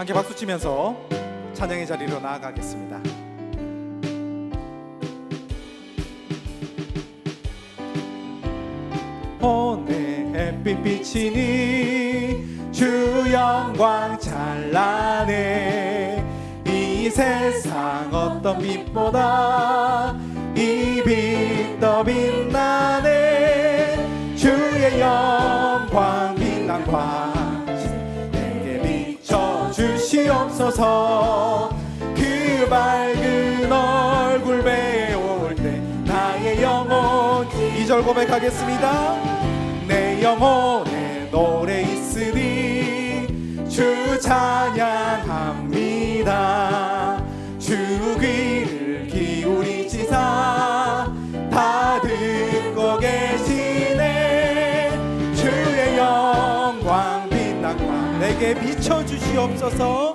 함께 박수 치면서 찬양의 자리로 나아가겠습니다. 오늘 햇빛 비치니 주 영광 찬란해. 이 세상 어떤 빛보다 이 빛 더 빛나네. 주의 영광 빛난 광 내게 비춰주시옵소서. 그 밝은 얼굴 배울 때 나의 영혼 2절 고백하겠습니다. 내 영혼에 노래 있으리 주 찬양합니다. 주 귀를 기울이시사 다 듣고 계시네. 주의 영광 빛난 광 내게 비춰주시옵소서.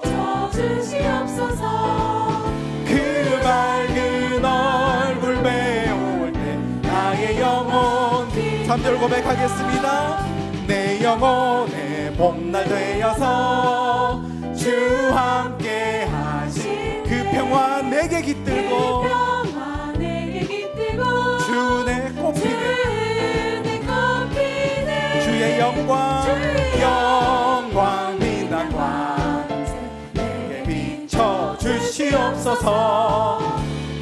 그 밝은 얼굴 배울 때 나의 영혼 3절 고백하겠습니다. 내 영혼의 봄날 되어서 주 함께 하신 그 평화 내게 깃들고 주 내 꽃피네 주의 영광 영광 빛난 광 내게 비춰주시옵소서.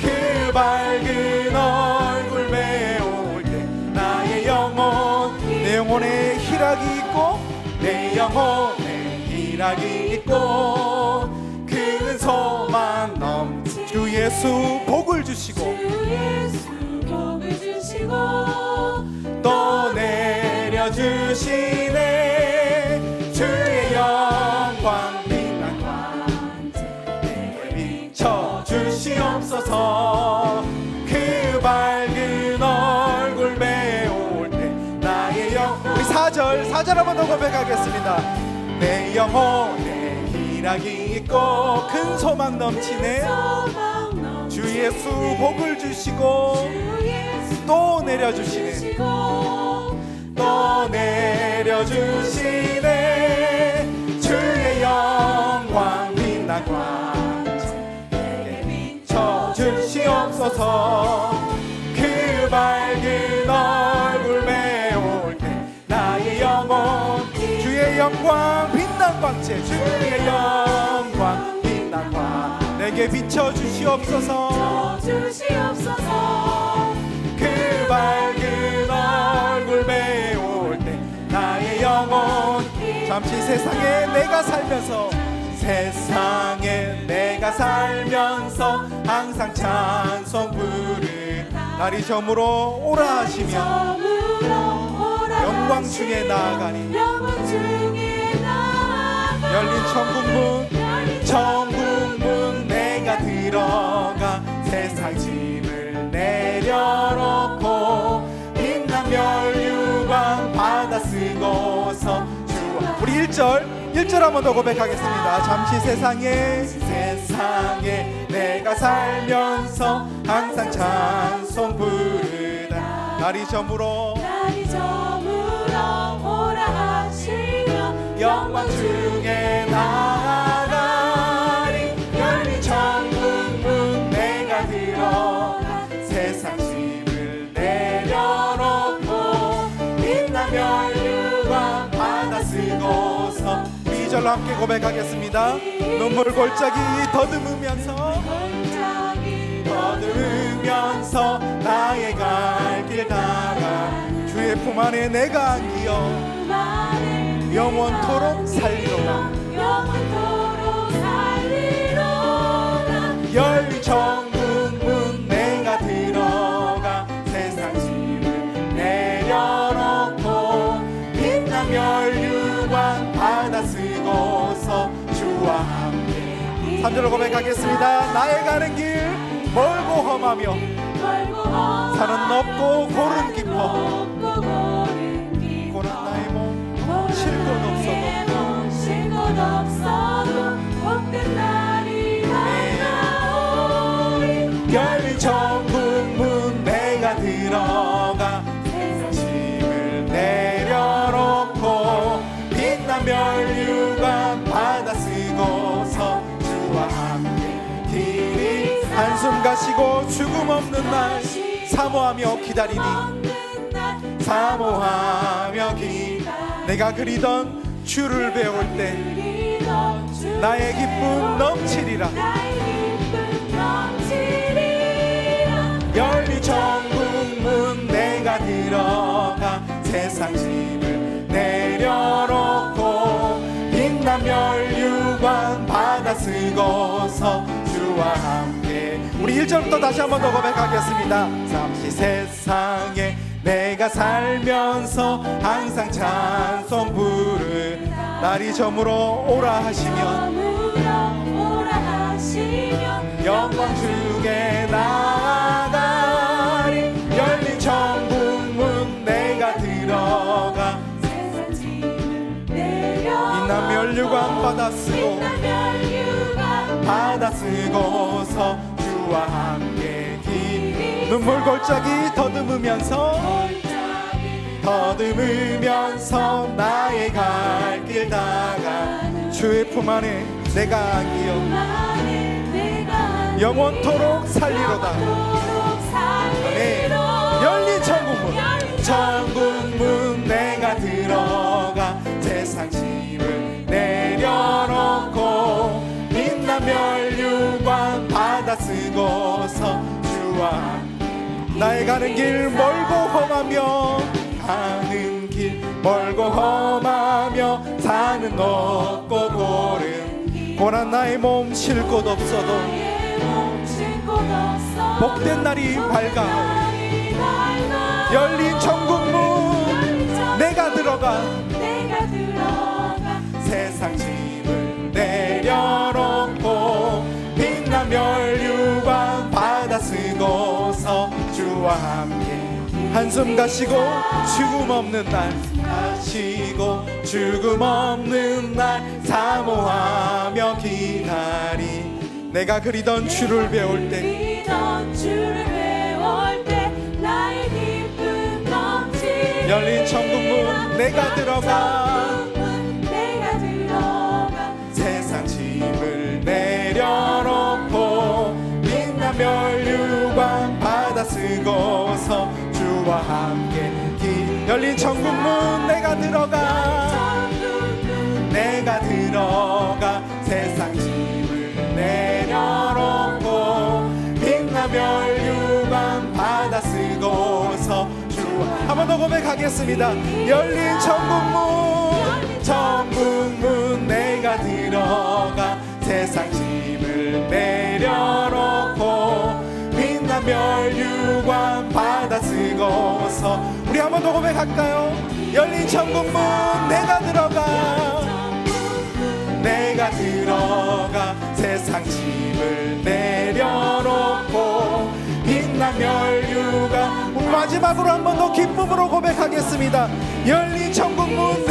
그 밝은 얼굴 배울 때 나의 영혼 내 영혼에 희락이 있고 내 영혼에 희락이 있고 큰 소망 넘치 주 예수 복을 주시고 또 내려주시네. 주의 영광 빛난 광 내게 비춰주시옵소서. 그 밝은 얼굴 배울 때 나의 영혼 우리 4절 한번 더 고백하겠습니다. 내 영혼에 희락이 있고 큰 소망 넘치네. 주 예수 복을 주시고 또 내려주시네. 또 내려주시네. 주의 영광 빛난 광 내게 비춰주시옵소서. 그 밝은 얼굴 배울 때 나의 영혼 주의 영광 빛난 광채 주의 영광 빛난 광 내게 비춰주시옵소서. 그 밝은 얼굴 배울 때 나의 영혼 잠시 세상에 내가 살면서 항상 찬송 부르 날이 저물어 오라 하시며 영광 중에 나아가니 열린 천국문 내가 들어가 세상 짐을 내려놓고 빛난 멸류관 받아 쓰고서 주와 우리 1절 한번 더 고백하겠습니다. 잠시 세상에 내가 살면서 항상 찬송 부르다 날이 저물어 오라 하시며 영광 중에 나아가리 열린 천국문 내가 들어가 세상 짐을 내려놓고 빛난 멸류관 받아 쓰고서 2절 함께 고백하겠습니다. 눈물 골짜기 더듬으면서 나의 갈 길 따라 주의 품 안에 내가 안기어 영원토록 살리로다. 열린 천국문 내가 들어가 세상 짐을 내려놓고 빛난 멸류관 받아 쓰고서 주와 함께 3절로 고백하겠습니다. 나의 가는 길 멀고 험하며 산은 높고 골은 깊어 고난 나의 몸 쉴 곳 없어도 복된 날이 다가오리 열린 천국문 내가 들어가 세상 짐을 내려놓고 빛난 멸류관 받아 쓰고 한숨 가시고 죽음 없는 날 사모하며 기다리니 사모하며 내가 그리던 주를 배울 때 나의 기쁨 넘치리라. 열린 천국문 내가 들어가 세상 짐을 내려놓고 빛난 멸류관 받아 쓰고서 주와 함께. 우리 1절부터 다시 한 번 더 고백하겠습니다. 잠시 세상에 내가 살면서 항상 찬송 부르 날이 저물어 오라 하시면 영광 중에 나아가리. 열린 천국문 내가 들어가 빛난 멸류관 받아 쓰고서 주와 함께 눈물 골짜기 더듬으면서 나의 갈 길 다가 주의 품 안에 내가 안기어 영원토록 살리로다. 네. 열린 천국문 내가 들어가 세상 짐을 내려놓고 빛난 멸류관 받아 쓰고서 주와 함께. 나의 가는 길 멀고 험하며 가는 길 멀고 험하며 산은 높고 고난 나의 몸 쉴 곳 없어도 복된 날이 밝아오리. 열린 천국문 내가 들어가 세상 짐을 내려놓고 빛난 멸류관 받아 쓰고서 주와 함께 한숨 가시고 죽음 없는 날 사모하며 기다리. 내가 그리던 주를 배울 때 나의 기쁨 넘치리. 열린 천국문 내가 들어가 세상 짐을 내려놓고 빛난 멸류관 받아 쓰고서 주와 함께 열린 천국문 내가 들어가 세상 짐을 내려놓고 빛난 멸류관 받아 쓰고서 주와. 한 번 더 고백하겠습니다. 열린 천국문 내가 들어가 세상 짐을 내려놓고 빛난 멸류관 받아 쓰고서. 우리 한 번 더 고백할까요? 열린 천국문 내가 들어가 세상 짐을 내려놓고 빛난 멸류관. 우리 마지막으로 한 번 더 기쁨으로 고백하겠습니다. 열린 천국문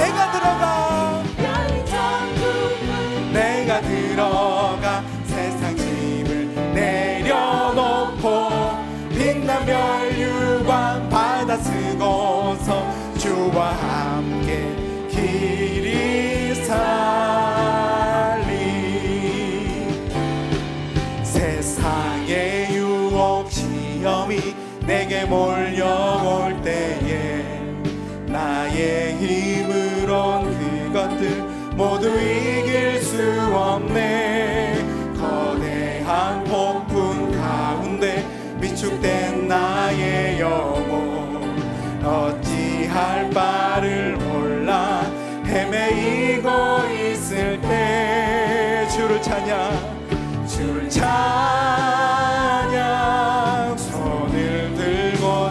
내가 들어가 세상 짐을 내려놓고 빛난 멸류관 받아 쓰고서 주와 함께 길이 살리. 세상의 유혹 시험이 내게 몰려올 때에 나의 힘으론 그것들 모두 이길 수 없네. 거대한 폭풍 가운데 위축된 나의 영혼 어찌할 바를 몰라 헤매이고 있을 때 주를 찬양 손을 들고.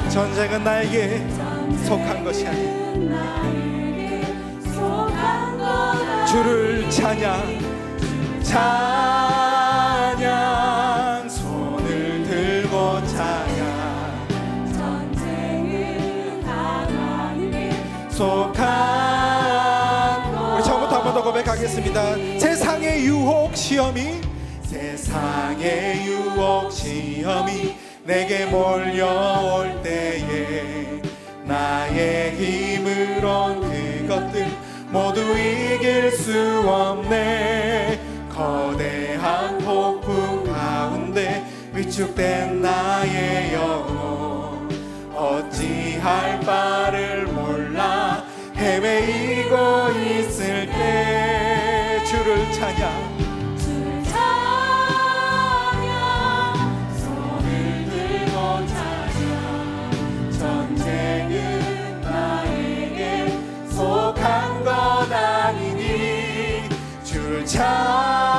전쟁은 나에게 속한 것이 아니야. 주를 찬양 손을 들고 찬양. 전쟁은 하나님께 속한. 우리 처음부터 한 번 더 고백하겠습니다. 세상의 유혹 시험이 내게 몰려올 때에 나의 힘으론 그것들 모두 이길 수 없네. 거대한 폭풍 가운데 위축된 나의 영혼 어찌할 바를 몰라 헤매이고 있을 때 주를 찬양 손을 들고 찬양 전쟁은 나에게 속한 것 아니니 주를 찬양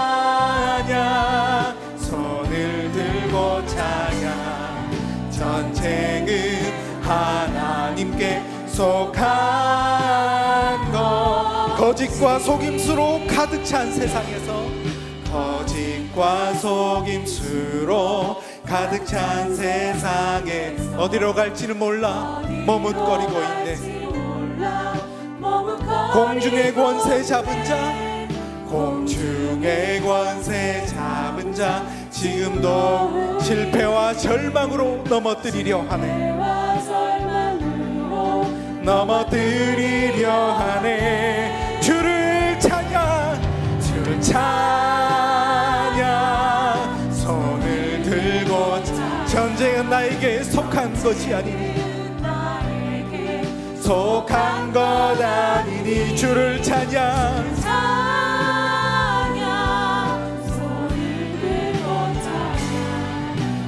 손을 들고 찬양 전쟁은 하나님께 속한 것 거짓과 속임수로 가득 찬 세상에서 거짓과 속임수로 가득 찬 세상에 어디로 갈지는 몰라 머뭇거리고 있네 공중의 권세 잡은 자 공중의 권세 잡은 자 지금도 실패와 절망으로 넘어뜨리려 하네 넘어뜨리려 하네 주를 찬양 주를 찬양 손을 들고 전쟁은 나에게 속한 것이 아니니 속한 것 아니니 주를 찬양 손을 들고 찬양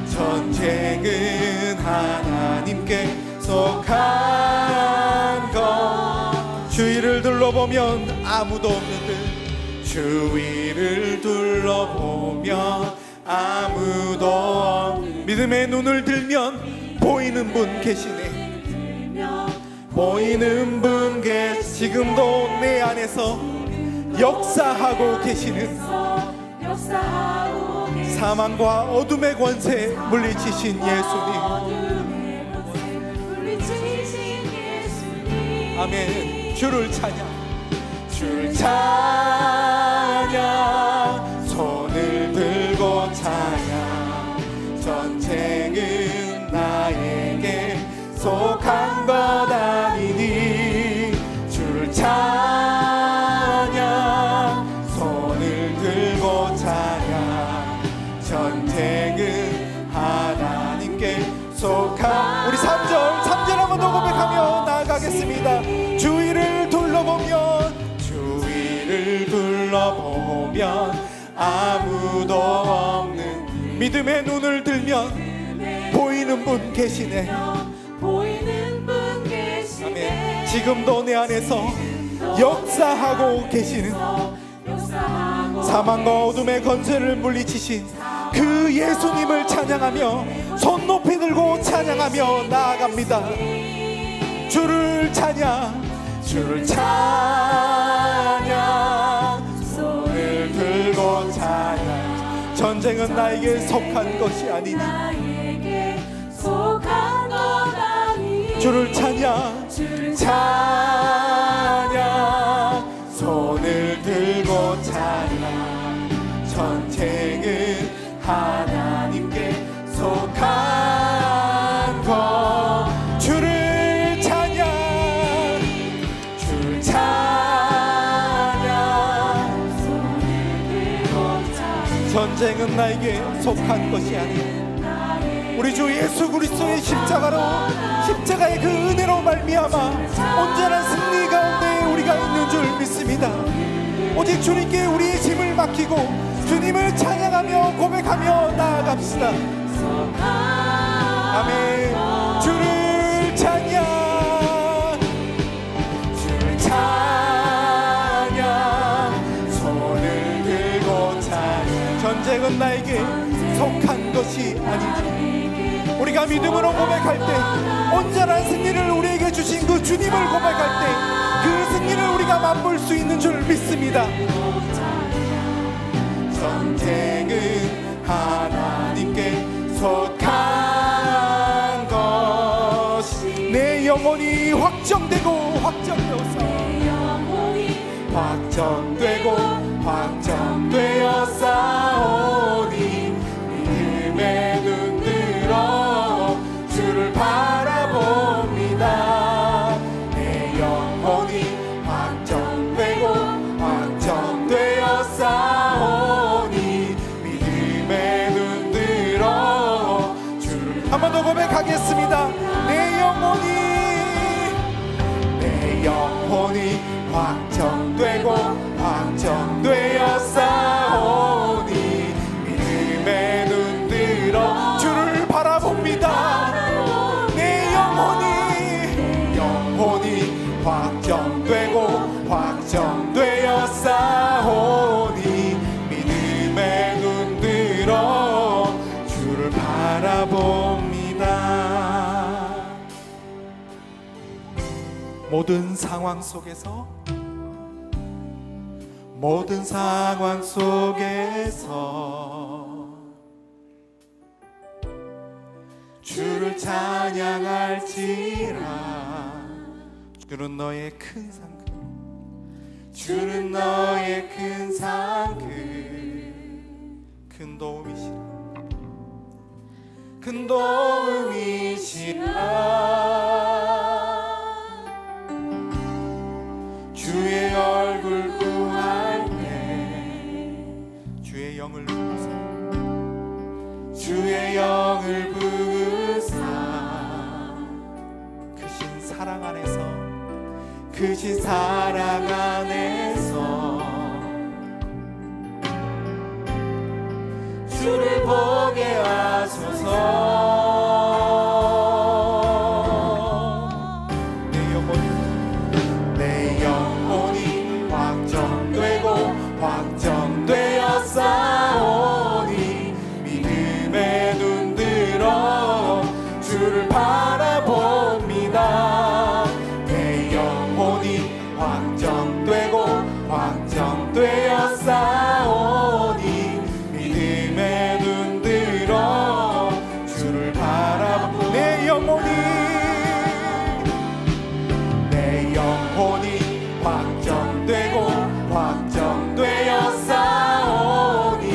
전쟁은 하나님께 속한 것 주위를 둘러보면 아무도 없는 듯 주위를 둘러보면 아무도 없는 믿음의 눈을 들면 보이는 분 계시네 보이는 분 지금도 내 안에서 역사하고 계시는 사망과 어둠의 권세 물리치신 예수님 아멘 주를 찬양 주를 찬양 손을 들고 찬양 전쟁은 나에게 속한 것 아니니 주를 찬양 손을 들고 찬양 전쟁은 하나님께 속한 우리 3절 한번 더 고백하며 나아가겠습니다 주위를 둘러보면 아무도 없는 믿음의 눈을 들면 보이는 분 계시네 아멘 지금도 내 안에서 역사하고 계시는 사망과 어둠의 권세를 물리치신 그 예수님을 찬양하며 손 높이 들고 찬양하며 나아갑니다 주를 찬양 주를 찬양 손을 들고 찬양 전쟁은 나에게 속한 것이 아니니 주를 찬양 찬양 손을 들고 찬양 전쟁은 하나님께 속한 것 주를 찬양 주를 찬양 전쟁은 나에게 속한 것이 아니야 우리 주 예수 그리스도의 십자가의 그 은혜로 말미암아 온전한 승리 가운데 우리가 있는 줄 믿습니다 오직 주님께 우리의 짐을 맡기고 주님을 찬양하며 고백하며 나아갑시다 아멘 주를 찬양 주를 찬양 손을 들고 찬양 전쟁은 나에게 속한 것이 아니지 우리가 믿음으로 고백할 때 온전한 승리를 우리에게 주신 그 주님을 고백할 때 그 승리를 우리가 맛볼 수 있는 줄 믿습니다 전쟁은 하나님께 속한 것이 내 영혼이 확정되고 확정되어 싸우니 믿음의 눈 들어 주를 바라봅니다 내 영혼이 확정되어 싸우니 믿음의 눈 들어 모든 상황 속에서 모든 상황 속에서 주를 찬양할지라. 주는 너의 큰 상급, 주는 너의 큰 상급, 큰 도움이시라, 큰 도움이시라. 주의 얼굴 구할 때 주의 영을 부으사, 주의 영을 부으사. 크신 사랑 안에서, 크신 사랑 안에서 주를 보게 하소서. 내 영혼이 확정되고 확정되어 싸우니 믿음에 눈들어 주를 바라봅니다. 내 영혼이 확정되고 확정되어 싸우니 믿음에 눈들어 주를 바라봅니다. 내 영혼이 확정되고 확정되어 싸우니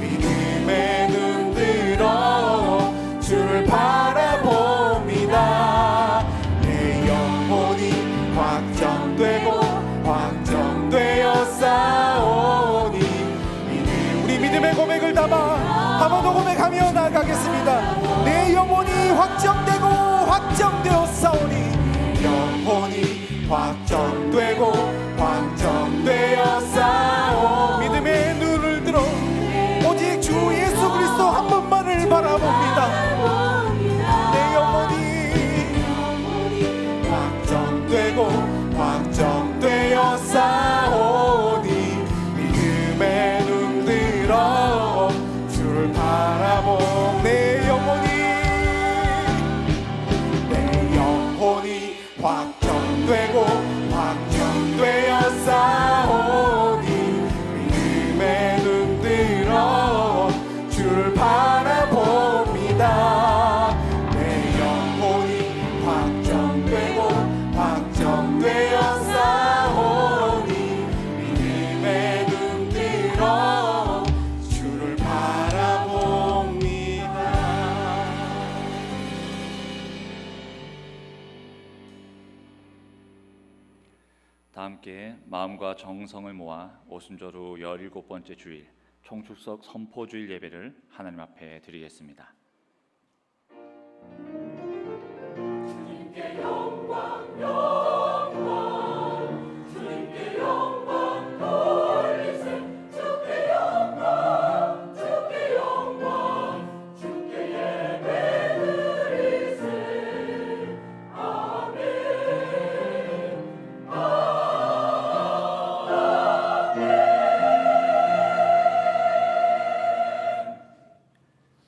믿음에 눈들어 주를 바라봅니다. 내 영혼이 확정되고 확정되어 싸우니 우리 믿음의 고백을 담아 한 번 더 고백하며 나가겠습니다. 내 영혼이 확정되고 확정되어 싸우니 영혼이 확정되고 확정되어 싸워 믿음의 눈을 들어 오직 주 예수 그리스도 한 분만을 바라봅니다. 내 영혼이 확정되고 확정되어 싸우니 믿음의 눈 들어 주를 바라보. 내 영혼이 확정되고 확정되어 싸우니 믿음에 눈들어 주를 바라봅니다. 내 영혼이 확정되고 확정되어 싸우니 믿음에 눈들어 주를 바라봅니다. 다 함께 마음과 정성을 모아 오순절 후 17번째 주일 총축석 선포주일 예배를 하나님 앞에 드리겠습니다. 주님께 영광 영광 주님께 영광 돌리세 주께 영광 주께 영광 주께 예배 드리세.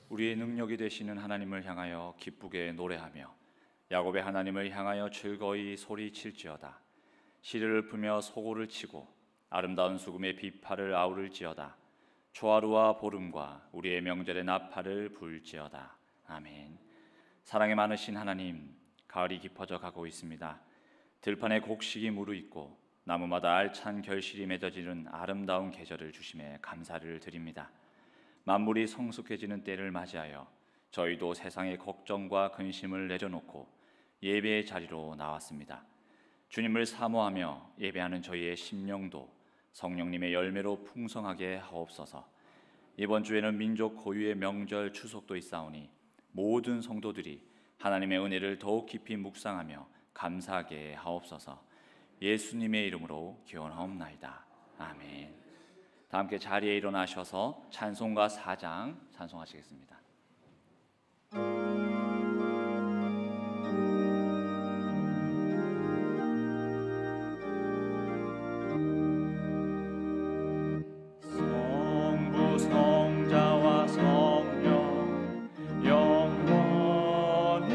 우리의 능력이 되시는 하나님을 향하여 기쁘게 노래하며 야곱의 하나님을 향하여 즐거이 소리칠지어다. 시르를 풀며 소고를 치고 아름다운 수금의 비파를 아우를지어다. 초하루와 보름과 우리의 명절의 나팔을 불지어다. 아멘. 사랑이 많으신 하나님, 가을이 깊어져 가고 있습니다. 들판에 곡식이 무르익고 나무마다 알찬 결실이 맺어지는 아름다운 계절을 주심에 감사를 드립니다. 만물이 성숙해지는 때를 맞이하여 저희도 세상의 걱정과 근심을 내려놓고 예배의 자리로 나왔습니다. 주님을 사모하며 예배하는 저희의 심령도 성령님의 열매로 풍성하게 하옵소서. 이번 주에는 민족 고유의 명절 추석도 있사오니 모든 성도들이 하나님의 은혜를 더욱 깊이 묵상하며 감사하게 하옵소서. 예수님의 이름으로 기원하옵나이다. 아멘. 다 함께 자리에 일어나셔서 찬송가 4장 찬송하시겠습니다. 성부 성자와 성령 영원히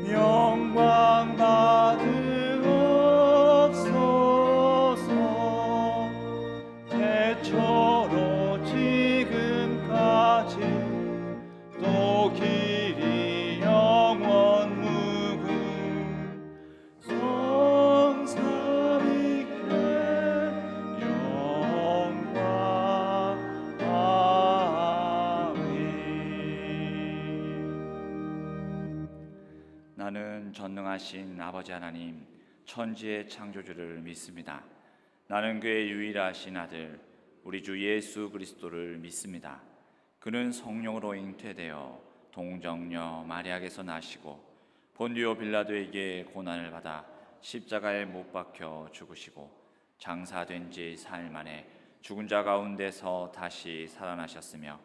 영광 받으옵소서. 나는 전능하신 아버지 하나님, 천지의 창조주를 믿습니다. 나는 그의 유일하신 아들, 우리 주 예수 그리스도를 믿습니다. 그는 성령으로 잉태되어 동정녀 마리아에게서 나시고 본디오 빌라도에게 고난을 받아 십자가에 못 박혀 죽으시고 장사된 지 사흘 만에 죽은 자 가운데서 다시 살아나셨으며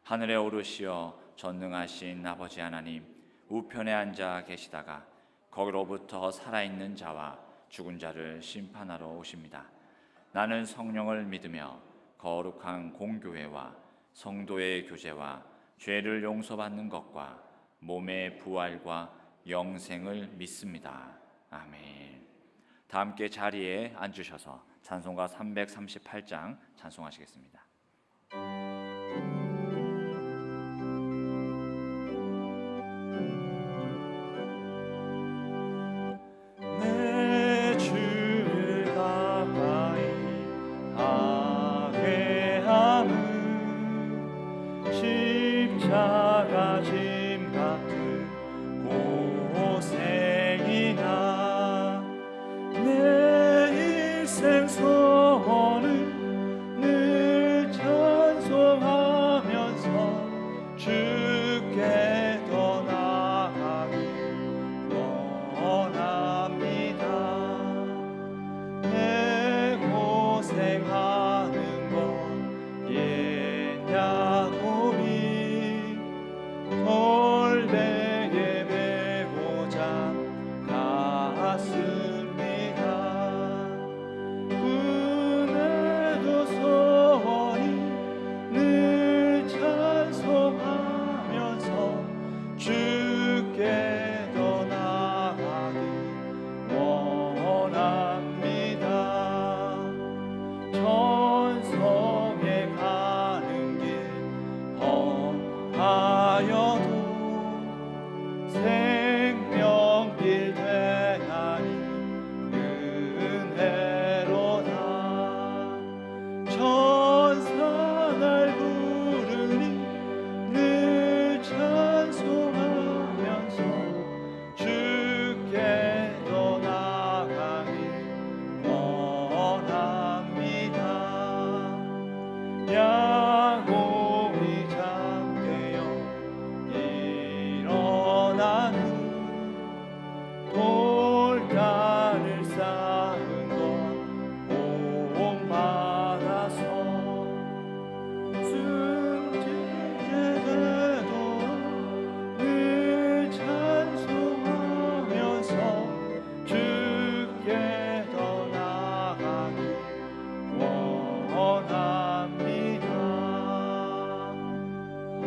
하늘에 오르시어 전능하신 아버지 하나님 우편에 앉아 계시다가 거기로부터 살아있는 자와 죽은 자를 심판하러 오십니다. 나는 성령을 믿으며 거룩한 공교회와 성도의 교제와 죄를 용서받는 것과 몸의 부활과 영생을 믿습니다. 아멘. 다 함께 자리에 앉으셔서 찬송가 338장 찬송하시겠습니다. 내 주를 가까이 하게 함은 십자가 짐 같은 고생이나 내 일생 소원을 늘 찬송하면서 주께 더 나아가기 원합니다. 내 고생하는 건 옛 야곱이 돌베개 메고자 갔습니다. 그날도 소원이 늘 찬송하면서 주께 더 나아가기 원합니다. 천성에 가는 길 험하여도 생명길 되나니 은혜로다. 천사 날 부르니 늘 찬송하면서 주께 더 나아가기 원합니다. 야곱이 잠되어 일어난 후 돌단을 쌓은 것 본받아서 숨질 때 되도록 늘 찬송하면서 주께 더 나아가기 원합니다. 아멘.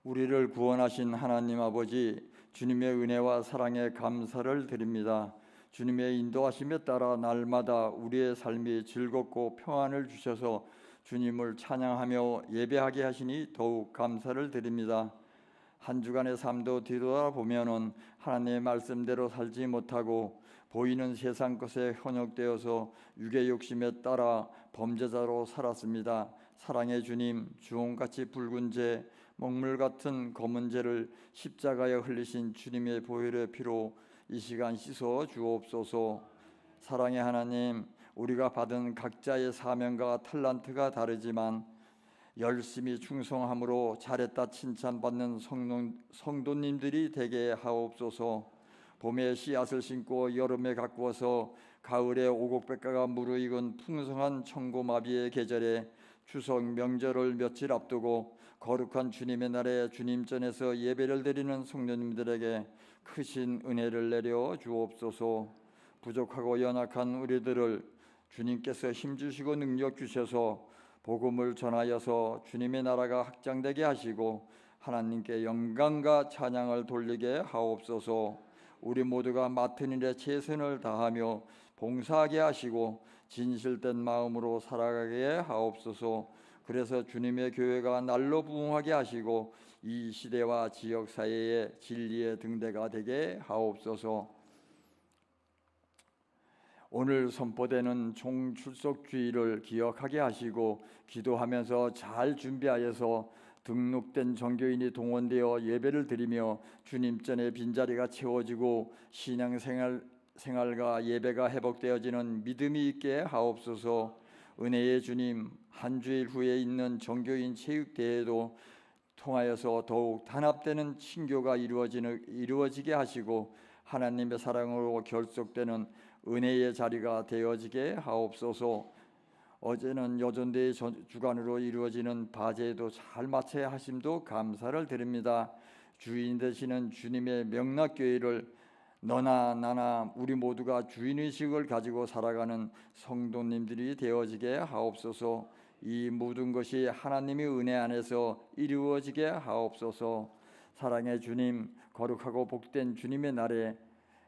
우리를 구원하신 하나님 아버지, 주님의 은혜와 사랑에 감사를 드립니다. 주님의 인도하심에 따라 날마다 우리의 삶이 즐겁고 평안을 주셔서 주님을 찬양하며 예배하게 하시니 더욱 감사를 드립니다. 한 주간의 삶도 뒤돌아보면은 하나님의 말씀대로 살지 못하고 보이는 세상 것에 현혹되어서 육의 욕심에 따라 범죄자로 살았습니다. 사랑의 주님, 주홍같이 붉은 죄, 먹물 같은 검은 죄를 십자가에 흘리신 주님의 보혈의 피로 이 시간 씻어 주옵소서. 사랑의 하나님, 우리가 받은 각자의 사명과 탤런트가 다르지만 열심히 충성함으로 잘했다 칭찬받는 성도님들이 되게 하옵소서. 봄에 씨앗을 심고 여름에 가꾸어서 가을에 오곡백과가 무르익은 풍성한 청고마비의 계절에 추석 명절을 며칠 앞두고 거룩한 주님의 날에 주님 전에서 예배를 드리는 성도님들에게 크신 은혜를 내려 주옵소서. 부족하고 연약한 우리들을 주님께서 힘주시고 능력 주셔서 복음을 전하여서 주님의 나라가 확장되게 하시고 하나님께 영광과 찬양을 돌리게 하옵소서. 우리 모두가 맡은 일에 최선을 다하며 봉사하게 하시고 진실된 마음으로 살아가게 하옵소서. 그래서 주님의 교회가 날로 부흥하게 하시고 이 시대와 지역 사회의 진리의 등대가 되게 하옵소서. 오늘 선포되는 총출석주의를 기억하게 하시고 기도하면서 잘 준비하여서 등록된 종교인이 동원되어 예배를 드리며 주님 전에 빈자리가 채워지고 신앙생활과 예배가 회복되어지는 믿음이 있게 하옵소서. 은혜의 주님, 한 주일 후에 있는 종교인 체육대회도 통하여서 더욱 단합되는 친교가 이루어지게 하시고 하나님의 사랑으로 결속되는 은혜의 자리가 되어지게 하옵소서. 어제는 여전대의 주관으로 이루어지는 바제도 잘 마쳐야 하심도 감사를 드립니다. 주인 되시는 주님의 명락교회를 너나 나나 우리 모두가 주인의식을 가지고 살아가는 성도님들이 되어지게 하옵소서. 이 모든 것이 하나님의 은혜 안에서 이루어지게 하옵소서. 사랑의 주님, 거룩하고 복된 주님의 날에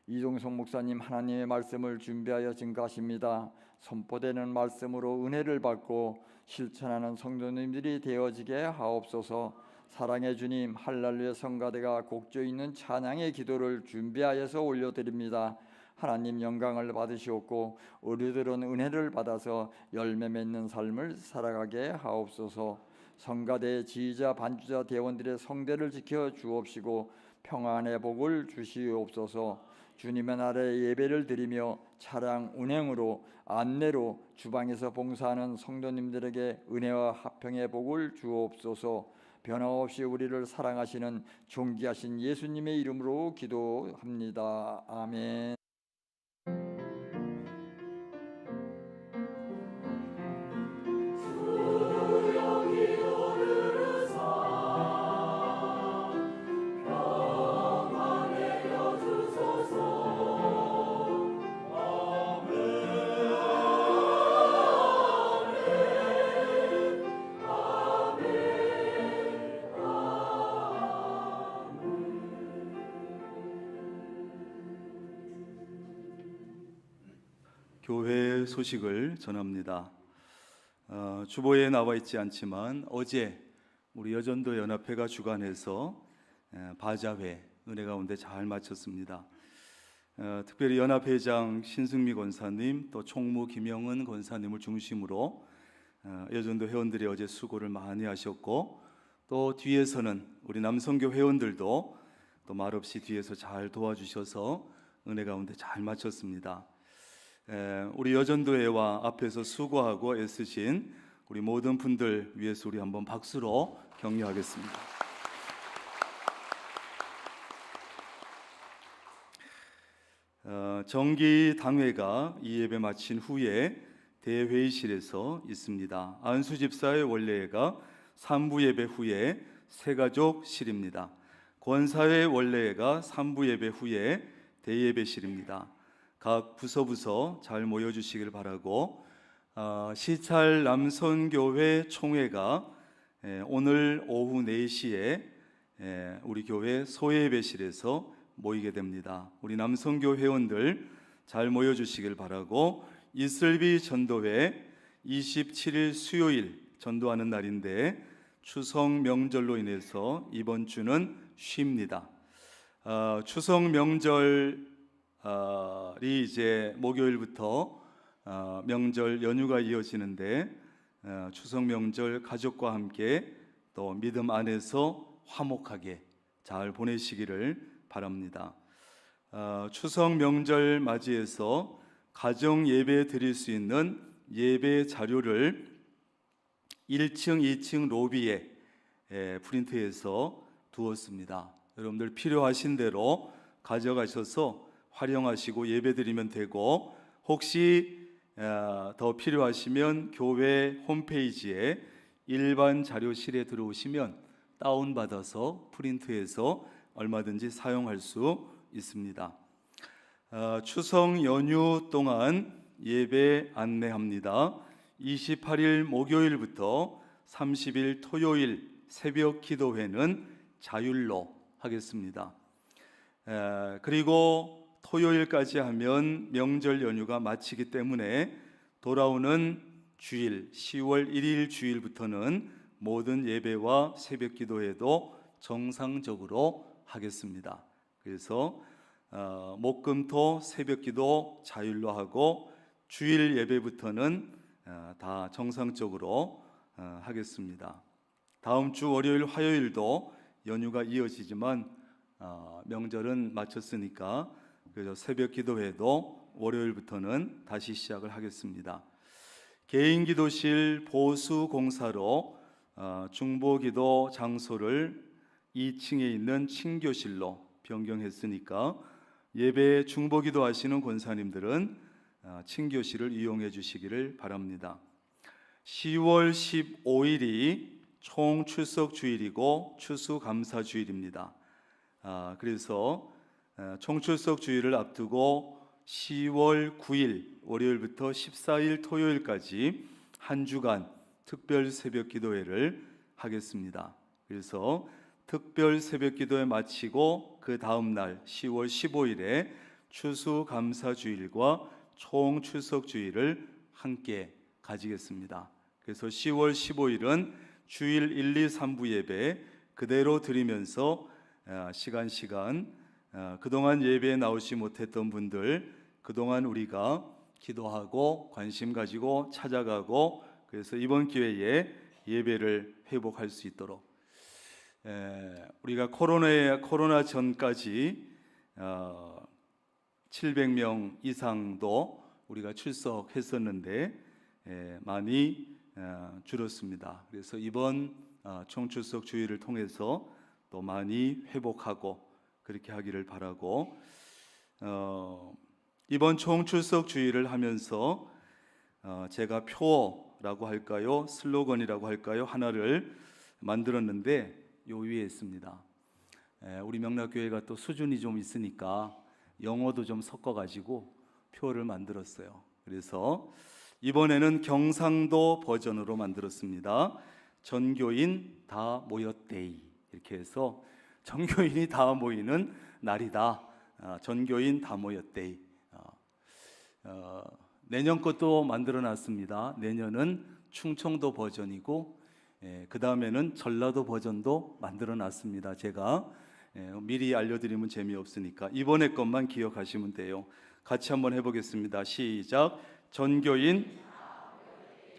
이종성 목사님 하나님의 말씀을 준비하여 증가하십니다. 선포되는 말씀으로 은혜를 받고 실천하는 성도님들이 되어지게 하옵소서. 사랑의 주님, 할렐루야 성가대가 곡조 있는 찬양의 기도를 준비하여서 올려드립니다. 하나님 영광을 받으시옵고 우리들은 은혜를 받아서 열매 맺는 삶을 살아가게 하옵소서. 성가대 지휘자 반주자 대원들의 성대를 지켜 주옵시고 평안의 복을 주시옵소서. 주님의 날에 예배를 드리며 차량 운행으로 안내로 주방에서 봉사하는 성도님들에게 은혜와 화평의 복을 주옵소서. 변함없이 우리를 사랑하시는 존귀하신 예수님의 이름으로 기도합니다. 아멘. 교회 소식을 전합니다. 주보에 나와 있지 않지만 어제 우리 여전도 연합회가 주관해서 바자회 은혜 가운데 잘 마쳤습니다. 특별히 연합회장 신승미 권사님 또 총무 김영은 권사님을 중심으로 여전도 회원들이 어제 수고를 많이 하셨고 또 뒤에서는 우리 남성교 회원들도 또 말없이 뒤에서 잘 도와주셔서 은혜 가운데 잘 마쳤습니다. 우리 여전도회와 앞에서 수고하고 애쓰신 우리 모든 분들 위해서 우리 한번 박수로 격려하겠습니다. 정기 당회가 이 예배 마친 후에 대회의실에서 있습니다. 안수 집사의 원래회가 3부 예배 후에 새가족실입니다. 권사회 원래회가 3부 예배 후에 대예배실입니다. 각 부서 잘 모여주시길 바라고 시찰 남선교회 총회가 오늘 오후 4시에 우리 교회 소예배실에서 모이게 됩니다. 우리 남선교 회원들 잘 모여주시길 바라고 이슬비 전도회 27일 수요일 전도하는 날인데 추석 명절로 인해서 이번 주는 쉽니다. 추석 명절 이 이제 목요일부터 명절 연휴가 이어지는데 추석 명절 가족과 함께 또 믿음 안에서 화목하게 잘 보내시기를 바랍니다. 추석 명절 맞이해서 가정 예배 드릴 수 있는 예배 자료를 1층, 2층 로비에 프린트해서 두었습니다. 여러분들 필요하신 대로 가져가셔서 활용하시고 예배드리면 되고 혹시 더 필요하시면 교회 홈페이지에 일반 자료실에 들어오시면 다운받아서 프린트해서 얼마든지 사용할 수 있습니다. 추석 연휴 동안 예배 안내합니다. 28일 목요일부터 30일 토요일 새벽 기도회는 자율로 하겠습니다. 그리고 토요일까지 하면 명절 연휴가 마치기 때문에 돌아오는 주일 10월 1일 주일부터는 모든 예배와 새벽 기도회도 정상적으로 하겠습니다. 그래서 목금토 새벽 기도 자율로 하고 주일 예배부터는 다 정상적으로 하겠습니다. 다음 주 월요일 화요일도 연휴가 이어지지만 명절은 마쳤으니까 그래서 새벽 기도회도 월요일부터는 다시 시작을 하겠습니다. 개인 기도실 보수 공사로 중보 기도 장소를 2층에 있는 친교실로 변경했으니까 예배 중보 기도 하시는 권사님들은 친교실을 이용해 주시기를 바랍니다. 10월 15일이 총 출석 주일이고 추수감사 주일입니다. 그래서 총출석 주일을 앞두고 10월 9일 월요일부터 14일 토요일까지 한 주간 특별 새벽 기도회를 하겠습니다. 그래서 특별 새벽 기도회 마치고 그 다음 날 10월 15일에 추수감사 주일과 총 출석 주일을 함께 가지겠습니다. 그래서 10월 15일은 주일 1, 2, 3부 예배 그대로 드리면서 시간 그동안 예배에 나오지 못했던 분들 그동안 우리가 기도하고 관심 가지고 찾아가고 그래서 이번 기회에 예배를 회복할 수 있도록 우리가 코로나 전까지 700명 이상도 우리가 출석했었는데 많이 줄었습니다. 그래서 이번 총출석 주일을 통해서 또 많이 회복하고 그렇게 하기를 바라고 이번 총출석 주일을 하면서 제가 표어라고 할까요? 슬로건이라고 할까요? 하나를 만들었는데 요 위에 있습니다. 우리 명락교회가 또 수준이 좀 있으니까 영어도 좀 섞어가지고 표어를 만들었어요. 그래서 이번에는 경상도 버전으로 만들었습니다. 전교인 다 모였데이 이렇게 해서 전교인이 다 모이는 날이다. 전교인 다 모였데이. 내년 것도 만들어놨습니다. 내년은 충청도 버전이고 그 다음에는 전라도 버전도 만들어놨습니다. 제가 미리 알려드리면 재미없으니까 이번에 것만 기억하시면 돼요. 같이 한번 해보겠습니다. 시작. 전교인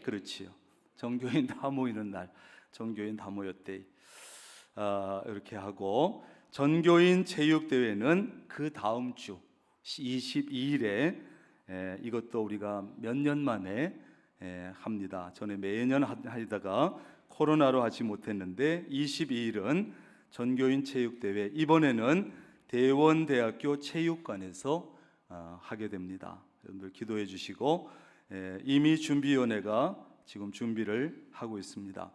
그렇지요. 전교인 다 모이는 날, 전교인 다 모였대. 이렇게 하고 전교인 체육대회는 그 다음 주 22일에 이것도 우리가 몇 년 만에 합니다. 전에 매년 하다가 코로나로 하지 못했는데 22일은 전교인 체육대회 이번에는 대원대학교 체육관에서 하게 됩니다. 여러분들 기도해 주시고 이미 준비위원회가 지금 준비를 하고 있습니다.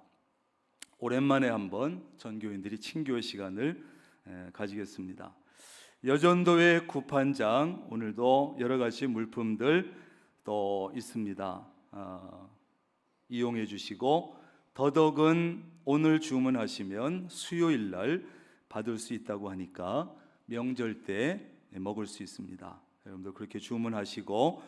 오랜만에 한번 전교인들이 친교회 시간을 가지겠습니다. 여전도회 구판장 오늘도 여러 가지 물품들 또 있습니다. 이용해 주시고 더덕은 오늘 주문하시면 수요일 날 받을 수 있다고 하니까 명절 때 먹을 수 있습니다. 여러분들 그렇게 주문하시고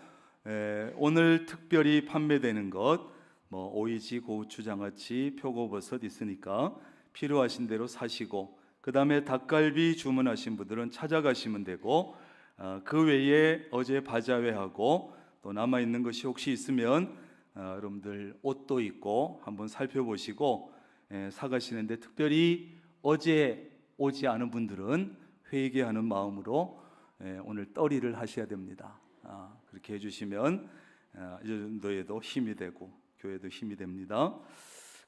오늘 특별히 판매되는 것 오이지, 고추, 장아찌, 표고버섯 있으니까 필요하신 대로 사시고 그 다음에 닭갈비 주문하신 분들은 찾아가시면 되고 그 외에 어제 바자회하고 또 남아있는 것이 혹시 있으면 여러분들 옷도 있고 한번 살펴보시고 사가시는데 특별히 어제 오지 않은 분들은 회개하는 마음으로 오늘 떨이를 하셔야 됩니다. 그렇게 해주시면 여전도에도 힘이 되고 교회도 힘이 됩니다.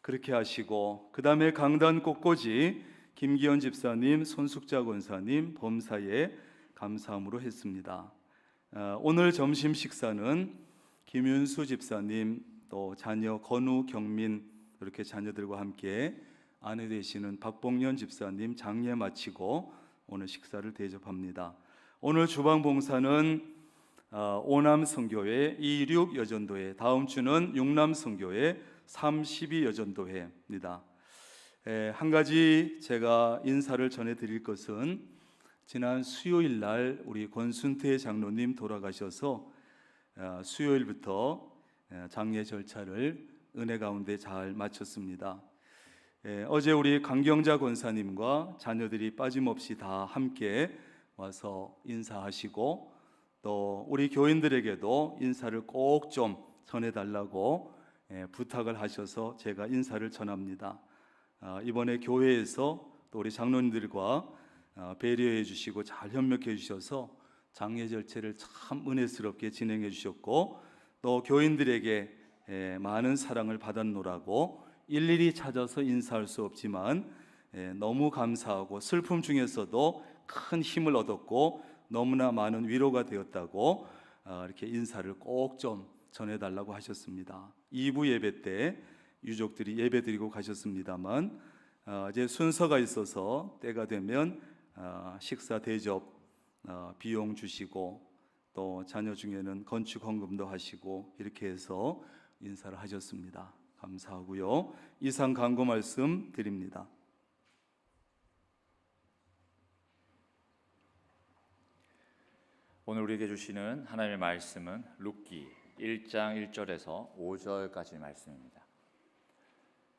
그렇게 하시고 그 다음에 강단 꽃꽂이 김기현 집사님, 손숙자 권사님 범사에 감사함으로 했습니다. 오늘 점심 식사는 김윤수 집사님 또 자녀 건우, 경민 이렇게 자녀들과 함께 아내 되시는 박봉년 집사님 장례 마치고 오늘 식사를 대접합니다. 오늘 주방 봉사는 오남 선교회 26 여전도회, 다음 주는 6남 선교회 32 여전도회입니다. 한 가지 제가 인사를 전해드릴 것은 지난 수요일 날 우리 권순태 장로님 돌아가셔서 수요일부터 장례 절차를 은혜 가운데 잘 마쳤습니다. 어제 우리 강경자 권사님과 자녀들이 빠짐없이 다 함께 와서 인사하시고 또 우리 교인들에게도 인사를 꼭 좀 전해달라고 부탁을 하셔서 제가 인사를 전합니다. 이번에 교회에서 또 우리 장로님들과 배려해 주시고 잘 협력해 주셔서 장례 절차를 참 은혜스럽게 진행해 주셨고 또 교인들에게 많은 사랑을 받았노라고 일일이 찾아서 인사할 수 없지만 너무 감사하고 슬픔 중에서도 큰 힘을 얻었고 너무나 많은 위로가 되었다고 이렇게 인사를 꼭 좀 전해달라고 하셨습니다. 2부 예배 때 유족들이 예배 드리고 가셨습니다만 이제 순서가 있어서 때가 되면 식사 대접 비용 주시고 또 자녀 중에는 건축 헌금도 하시고 이렇게 해서 인사를 하셨습니다. 감사하고요. 이상 간구 말씀 드립니다. 오늘 우리에게 주시는 하나님의 말씀은 룻기 1장 1절에서 5절까지 말씀입니다.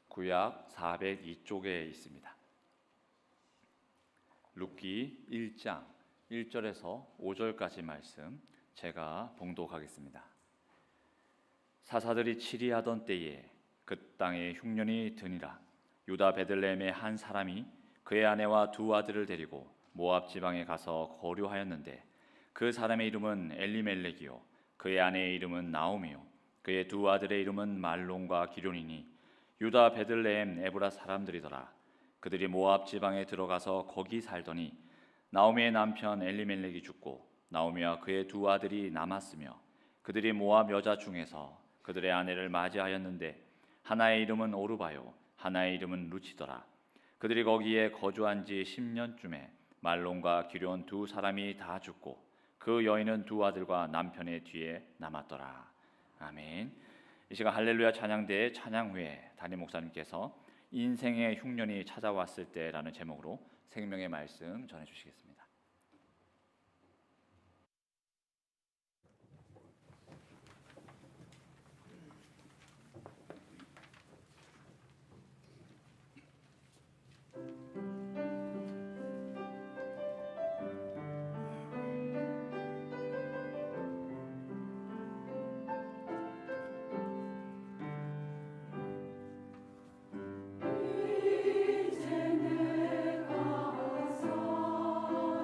구약 402쪽에 있습니다. 룻기 1장 1절에서 5절까지 말씀 제가 봉독하겠습니다. 사사들이 치리하던 때에 그 땅에 흉년이 드니라. 유다 베들레헴의 한 사람이 그의 아내와 두 아들을 데리고 모압 지방에 가서 거류하였는데 그 사람의 이름은 엘리멜렉이요 그의 아내의 이름은 나오미요 그의 두 아들의 이름은 말론과 기런이니 유다 베들레헴 에브라 사람들이더라. 그들이 모압 지방에 들어가서 거기 살더니 나오미의 남편 엘리멜렉이 죽고 나오미와 그의 두 아들이 남았으며 그들이 모압 여자 중에서 그들의 아내를 맞이하였는데 하나의 이름은 오르바요 하나의 이름은 루치더라. 그들이 거기에 거주한 지 10년쯤에 말론과 기런 두 사람이 다 죽고 그 여인은 두 아들과 남편의 뒤에 남았더라. 아멘. 이 시간 할렐루야 찬양대의 찬양 후에 담임 목사님께서 인생의 흉년이 찾아왔을 때라는 제목으로 생명의 말씀 전해주시겠습니다. 이제 내가 서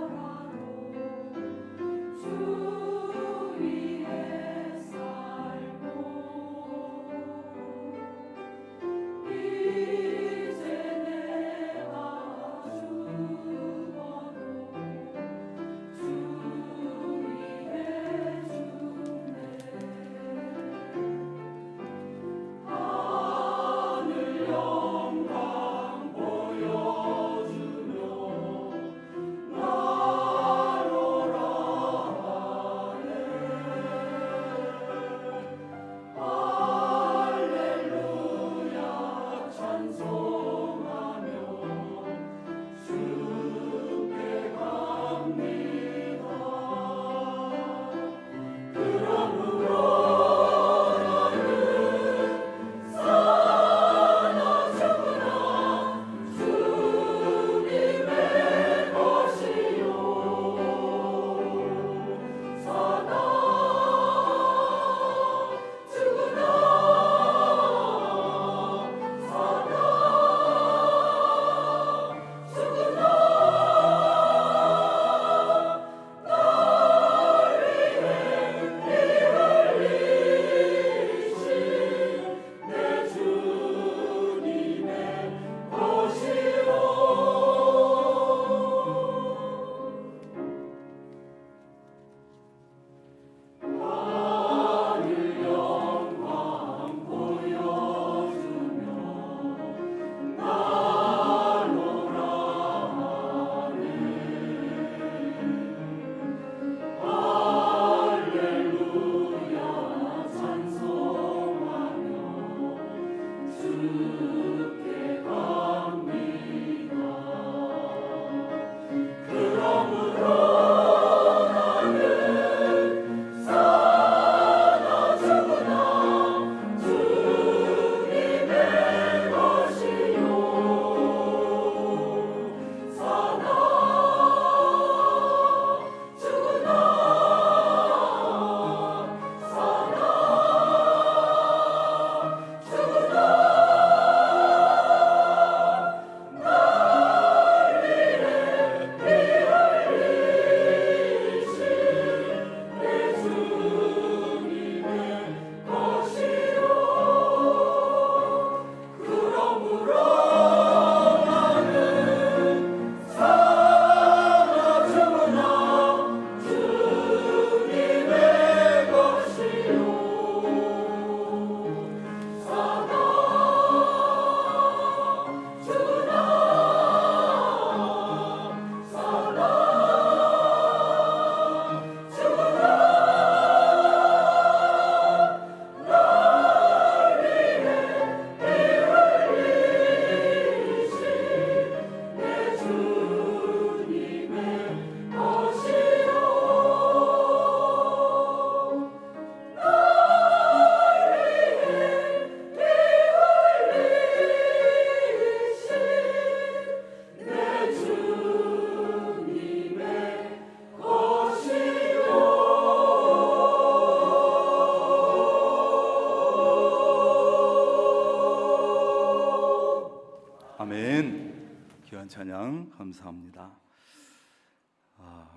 아멘. 귀한 찬양 감사합니다.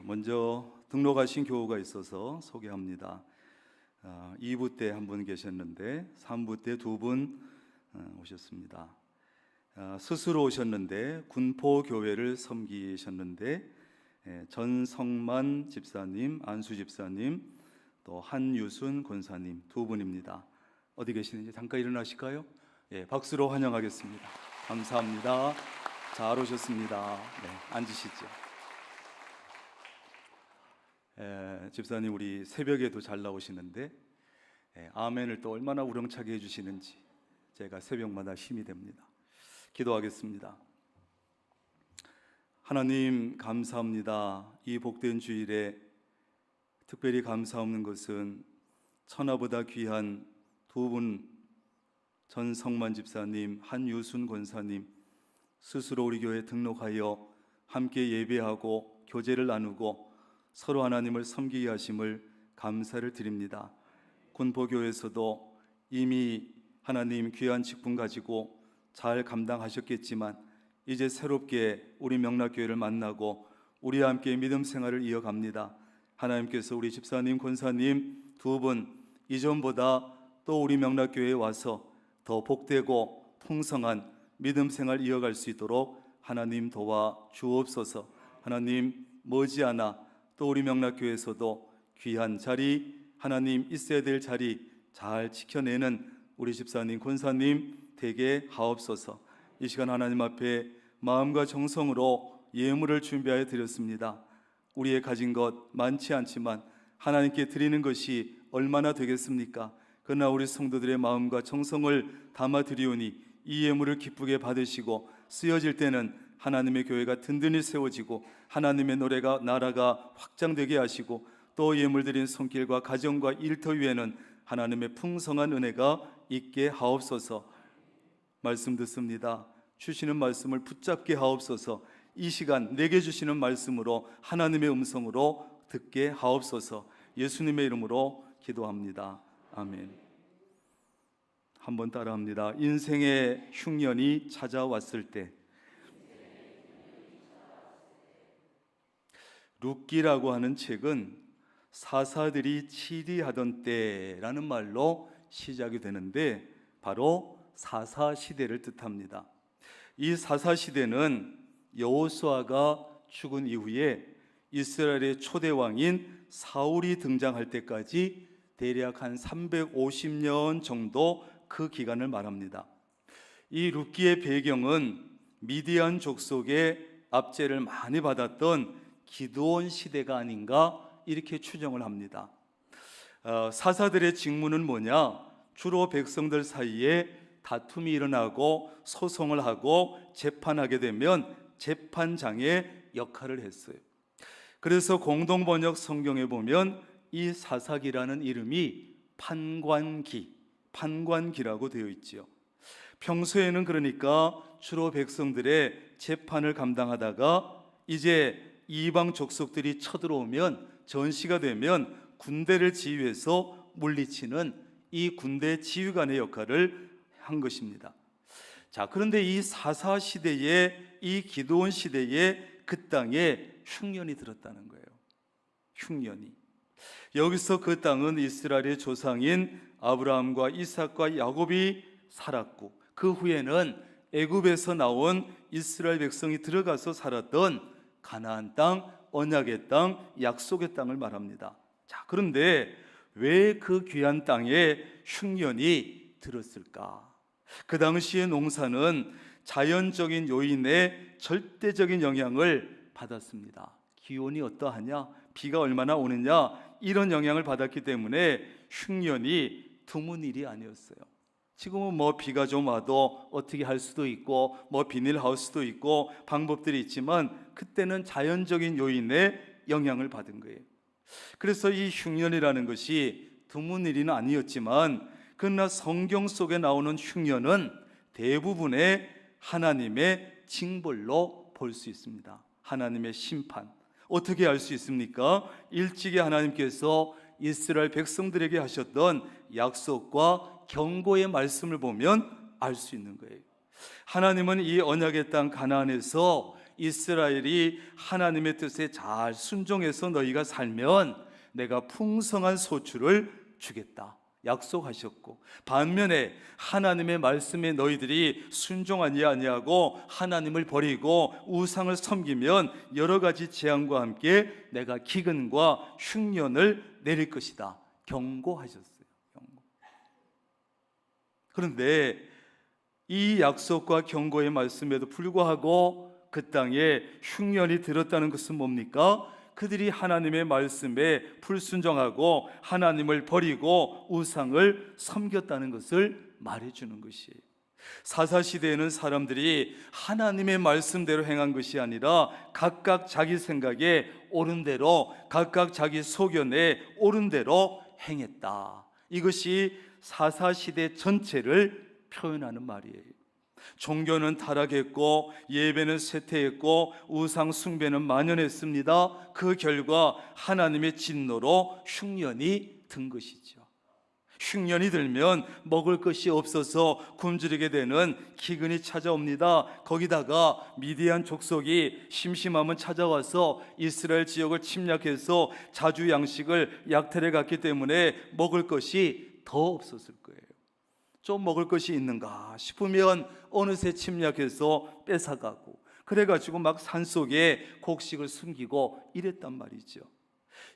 먼저 등록하신 교우가 있어서 소개합니다. 2부 때 한 분 계셨는데 3부 때 2분 오셨습니다. 스스로 오셨는데 군포교회를 섬기셨는데 전성만 집사님, 안수 집사님, 또 한유순 권사님 2분입니다. 어디 계시는지 잠깐 일어나실까요? 박수로 환영하겠습니다. 감사합니다. 잘 오셨습니다. 앉으시죠. 집사님 우리 새벽에도 잘 나오시는데 아멘을 또 얼마나 우렁차게 해주시는지 제가 새벽마다 힘이 됩니다. 기도하겠습니다. 하나님 감사합니다. 이 복된 주일에 특별히 감사없는 것은 천하보다 귀한 2분 전성만 집사님, 한유순 권사님 스스로 우리 교회에 등록하여 함께 예배하고 교제를 나누고 서로 하나님을 섬기게 하심을 감사를 드립니다. 군포교회에서도 이미 하나님 귀한 직분 가지고 잘 감당하셨겠지만 이제 새롭게 우리 명락교회를 만나고 우리와 함께 믿음 생활을 이어갑니다. 하나님께서 우리 집사님, 권사님 2분 이전보다 또 우리 명락교회에 와서 더 복되고 풍성한 믿음 생활 이어갈 수 있도록 하나님 도와 주옵소서. 하나님 머지않아 또 우리 명락교회에서도 귀한 자리, 하나님 있어야 될 자리 잘 지켜내는 우리 집사님, 권사님 되게 하옵소서. 이 시간 하나님 앞에 마음과 정성으로 예물을 준비하여 드렸습니다. 우리의 가진 것 많지 않지만 하나님께 드리는 것이 얼마나 되겠습니까? 그러나 우리 성도들의 마음과 정성을 담아 드리오니 이 예물을 기쁘게 받으시고 쓰여질 때는 하나님의 교회가 든든히 세워지고 하나님의 나라가 확장되게 하시고 또 예물 드린 손길과 가정과 일터 위에는 하나님의 풍성한 은혜가 있게 하옵소서. 말씀 듣습니다. 주시는 말씀을 붙잡게 하옵소서. 이 시간 내게 주시는 말씀으로 하나님의 음성으로 듣게 하옵소서. 예수님의 이름으로 기도합니다. 아멘. 한번 따라합니다. 인생의 흉년이 찾아왔을 때. 룻기라고 하는 책은 사사들이 치리하던 때라는 말로 시작이 되는데 바로 사사시대를 뜻합니다. 이 사사시대는 여호수아가 죽은 이후에 이스라엘의 초대 왕인 사울이 등장할 때까지 대략 한 350년 정도 그 기간을 말합니다. 이 룻기의 배경은 미디안 족속의 압제를 많이 받았던 기드온 시대가 아닌가 이렇게 추정을 합니다. 사사들의 직무는 뭐냐? 주로 백성들 사이에 다툼이 일어나고 소송을 하고 재판하게 되면 재판장의 역할을 했어요. 그래서 공동번역 성경에 보면 이 사사기라는 이름이 판관기라고 되어 있지요. 평소에는 그러니까 주로 백성들의 재판을 감당하다가 이제 이방 족속들이 쳐들어오면 전시가 되면 군대를 지휘해서 물리치는 이 군대 지휘관의 역할을 한 것입니다. 자, 그런데 이 사사 시대에 이 기드온 시대에 그 땅에 흉년이 들었다는 거예요. 흉년이. 여기서 그 땅은 이스라엘의 조상인 아브라함과 이삭과 야곱이 살았고 그 후에는 애굽에서 나온 이스라엘 백성이 들어가서 살았던 가나안 땅, 언약의 땅, 약속의 땅을 말합니다. 자, 그런데 왜 그 귀한 땅에 흉년이 들었을까? 그 당시의 농사는 자연적인 요인의 절대적인 영향을 받았습니다. 기온이 어떠하냐, 비가 얼마나 오느냐 이런 영향을 받았기 때문에 흉년이 드문 일이 아니었어요. 지금은 뭐 비가 좀 와도 어떻게 할 수도 있고 뭐 비닐하우스도 있고 방법들이 있지만 그때는 자연적인 요인의 영향을 받은 거예요. 그래서 이 흉년이라는 것이 드문 일은 아니었지만 그러나 성경 속에 나오는 흉년은 대부분의 하나님의 징벌로 볼 수 있습니다. 하나님의 심판. 어떻게 알 수 있습니까? 일찍이 하나님께서 이스라엘 백성들에게 하셨던 약속과 경고의 말씀을 보면 알 수 있는 거예요. 하나님은 이 언약의 땅 가나안에서 이스라엘이 하나님의 뜻에 잘 순종해서 너희가 살면 내가 풍성한 소출을 주겠다 약속하셨고, 반면에 하나님의 말씀에 너희들이 순종하지 아니하고 하나님을 버리고 우상을 섬기면 여러 가지 재앙과 함께 내가 기근과 흉년을 내릴 것이다 경고하셨어요. 경고. 그런데 이 약속과 경고의 말씀에도 불구하고 그 땅에 흉년이 들었다는 것은 뭡니까? 그들이 하나님의 말씀에 불순종하고 하나님을 버리고 우상을 섬겼다는 것을 말해주는 것이에요. 사사시대에는 사람들이 하나님의 말씀대로 행한 것이 아니라 각각 자기 생각에 옳은 대로, 각각 자기 소견에 옳은 대로 행했다. 이것이 사사시대 전체를 표현하는 말이에요. 종교는 타락했고 예배는 쇠퇴했고 우상 숭배는 만연했습니다. 그 결과 하나님의 진노로 흉년이 든 것이죠. 흉년이 들면 먹을 것이 없어서 굶주리게 되는 기근이 찾아옵니다. 거기다가 미디안 족속이 심심하면 찾아와서 이스라엘 지역을 침략해서 자주 양식을 약탈해 갔기 때문에 먹을 것이 더 없었을 거예요. 좀 먹을 것이 있는가 싶으면 어느새 침략해서 뺏어가고, 그래가지고 막 산속에 곡식을 숨기고 이랬단 말이죠.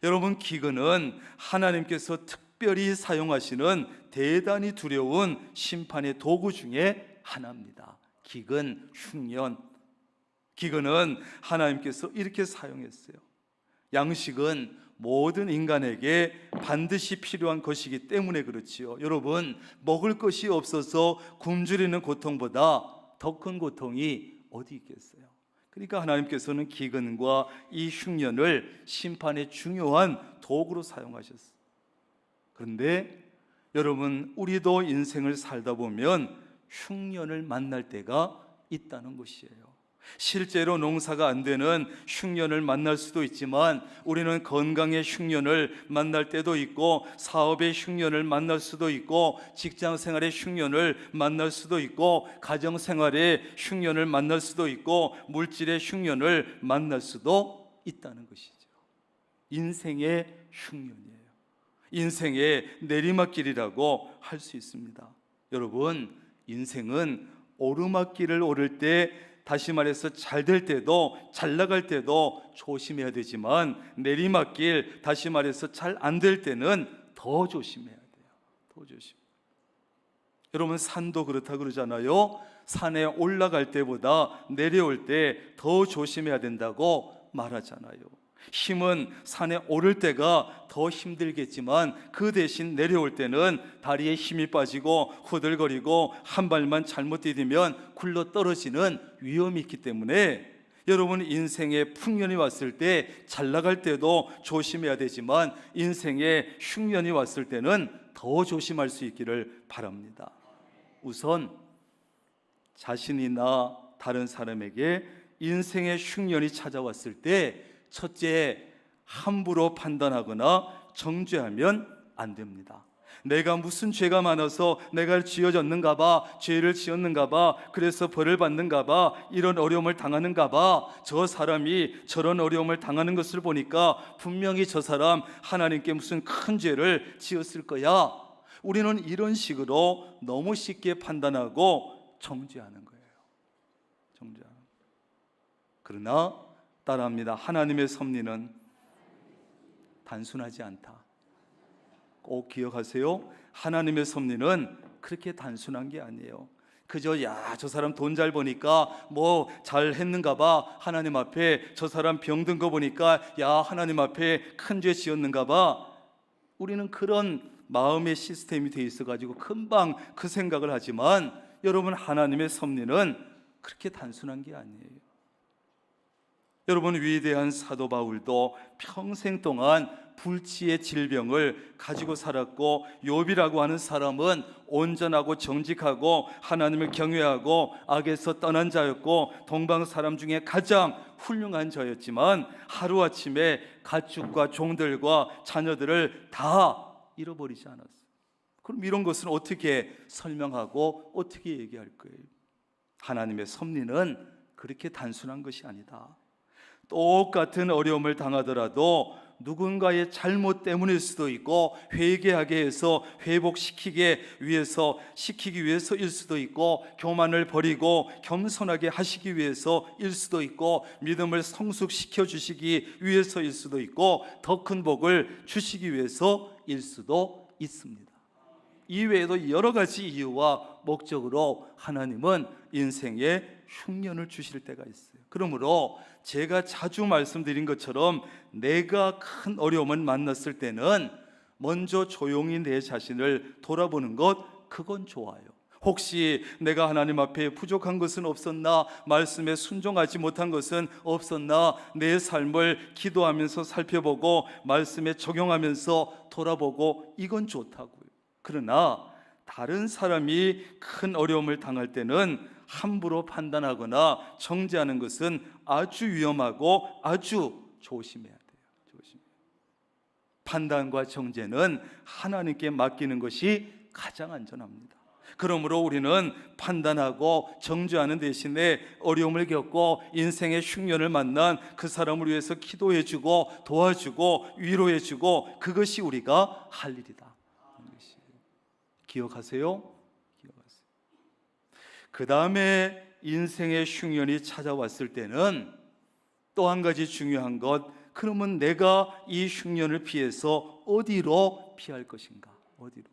여러분, 기근은 하나님께서 특별히 사용하시는 대단히 두려운 심판의 도구 중에 하나입니다. 기근, 흉년. 기근은 하나님께서 이렇게 사용했어요. 양식은 모든 인간에게 반드시 필요한 것이기 때문에 그렇지요. 여러분, 먹을 것이 없어서 굶주리는 고통보다 더 큰 고통이 어디 있겠어요? 그러니까 하나님께서는 기근과 이 흉년을 심판의 중요한 도구로 사용하셨어요. 그런데 여러분, 우리도 인생을 살다 보면 흉년을 만날 때가 있다는 것이에요. 실제로 농사가 안 되는 흉년을 만날 수도 있지만 우리는 건강의 흉년을 만날 때도 있고, 사업의 흉년을 만날 수도 있고, 직장 생활의 흉년을 만날 수도 있고, 가정 생활의 흉년을 만날 수도 있고, 물질의 흉년을 만날 수도 있다는 것이죠. 인생의 흉년이에요. 인생의 내리막길이라고 할 수 있습니다. 여러분, 인생은 오르막길을 오를 때, 다시 말해서 잘 될 때도 잘 나갈 때도 조심해야 되지만 내리막길, 다시 말해서 잘 안 될 때는 더 조심해야 돼요. 더 조심. 여러분, 산도 그렇다 그러잖아요. 산에 올라갈 때보다 내려올 때 더 조심해야 된다고 말하잖아요. 힘은 산에 오를 때가 더 힘들겠지만 그 대신 내려올 때는 다리에 힘이 빠지고 후들거리고 한 발만 잘못 디디면 굴러 떨어지는 위험이 있기 때문에 여러분, 인생에 풍년이 왔을 때 잘 나갈 때도 조심해야 되지만 인생에 흉년이 왔을 때는 더 조심할 수 있기를 바랍니다. 우선 자신이나 다른 사람에게 인생의 흉년이 찾아왔을 때 첫째, 함부로 판단하거나 정죄하면 안 됩니다. 내가 무슨 죄가 많아서 내가 지어졌는가 봐, 죄를 지었는가 봐, 그래서 벌을 받는가 봐, 이런 어려움을 당하는가 봐, 저 사람이 저런 어려움을 당하는 것을 보니까 분명히 저 사람 하나님께 무슨 큰 죄를 지었을 거야. 우리는 이런 식으로 너무 쉽게 판단하고 정죄하는 거예요. 정죄하는. 그러나 따라합니다. 하나님의 섭리는 단순하지 않다. 꼭 기억하세요. 하나님의 섭리는 그렇게 단순한 게 아니에요. 그저 저 사람 돈 잘 버니까 뭐 잘 했는가 봐, 하나님 앞에 저 사람 병든 거 보니까 하나님 앞에 큰 죄 지었는가 봐. 우리는 그런 마음의 시스템이 돼 있어가지고 금방 그 생각을 하지만 여러분, 하나님의 섭리는 그렇게 단순한 게 아니에요. 여러분, 위대한 사도 바울도 평생 동안 불치의 질병을 가지고 살았고, 욥이라고 하는 사람은 온전하고 정직하고 하나님을 경외하고 악에서 떠난 자였고 동방 사람 중에 가장 훌륭한 자였지만 하루아침에 가축과 종들과 자녀들을 다 잃어버리지 않았어요. 그럼 이런 것은 어떻게 설명하고 어떻게 얘기할 거예요? 하나님의 섭리는 그렇게 단순한 것이 아니다. 똑같은 어려움을 당하더라도 누군가의 잘못 때문일 수도 있고, 회개하게 해서 시키기 위해서일 수도 있고, 교만을 버리고 겸손하게 하시기 위해서일 수도 있고, 믿음을 성숙시켜 주시기 위해서일 수도 있고, 더 큰 복을 주시기 위해서일 수도 있습니다. 이외에도 여러 가지 이유와 목적으로 하나님은 인생에 흉년을 주실 때가 있어요. 그러므로 제가 자주 말씀드린 것처럼 내가 큰 어려움을 만났을 때는 먼저 조용히 내 자신을 돌아보는 것, 그건 좋아요. 혹시 내가 하나님 앞에 부족한 것은 없었나, 말씀에 순종하지 못한 것은 없었나, 내 삶을 기도하면서 살펴보고 말씀에 적용하면서 돌아보고, 이건 좋다고요. 그러나 다른 사람이 큰 어려움을 당할 때는 함부로 판단하거나 정죄하는 것은 아주 위험하고 아주 조심해야 돼요. 판단과 정죄는 하나님께 맡기는 것이 가장 안전합니다. 그러므로 우리는 판단하고 정죄하는 대신에 어려움을 겪고 인생의 흉년을 만난 그 사람을 위해서 기도해주고 도와주고 위로해주고, 그것이 우리가 할 일이다. 기억하세요? 그 다음에 인생의 흉년이 찾아왔을 때는 또 한 가지 중요한 것, 그러면 내가 이 흉년을 피해서 어디로 피할 것인가? 어디로?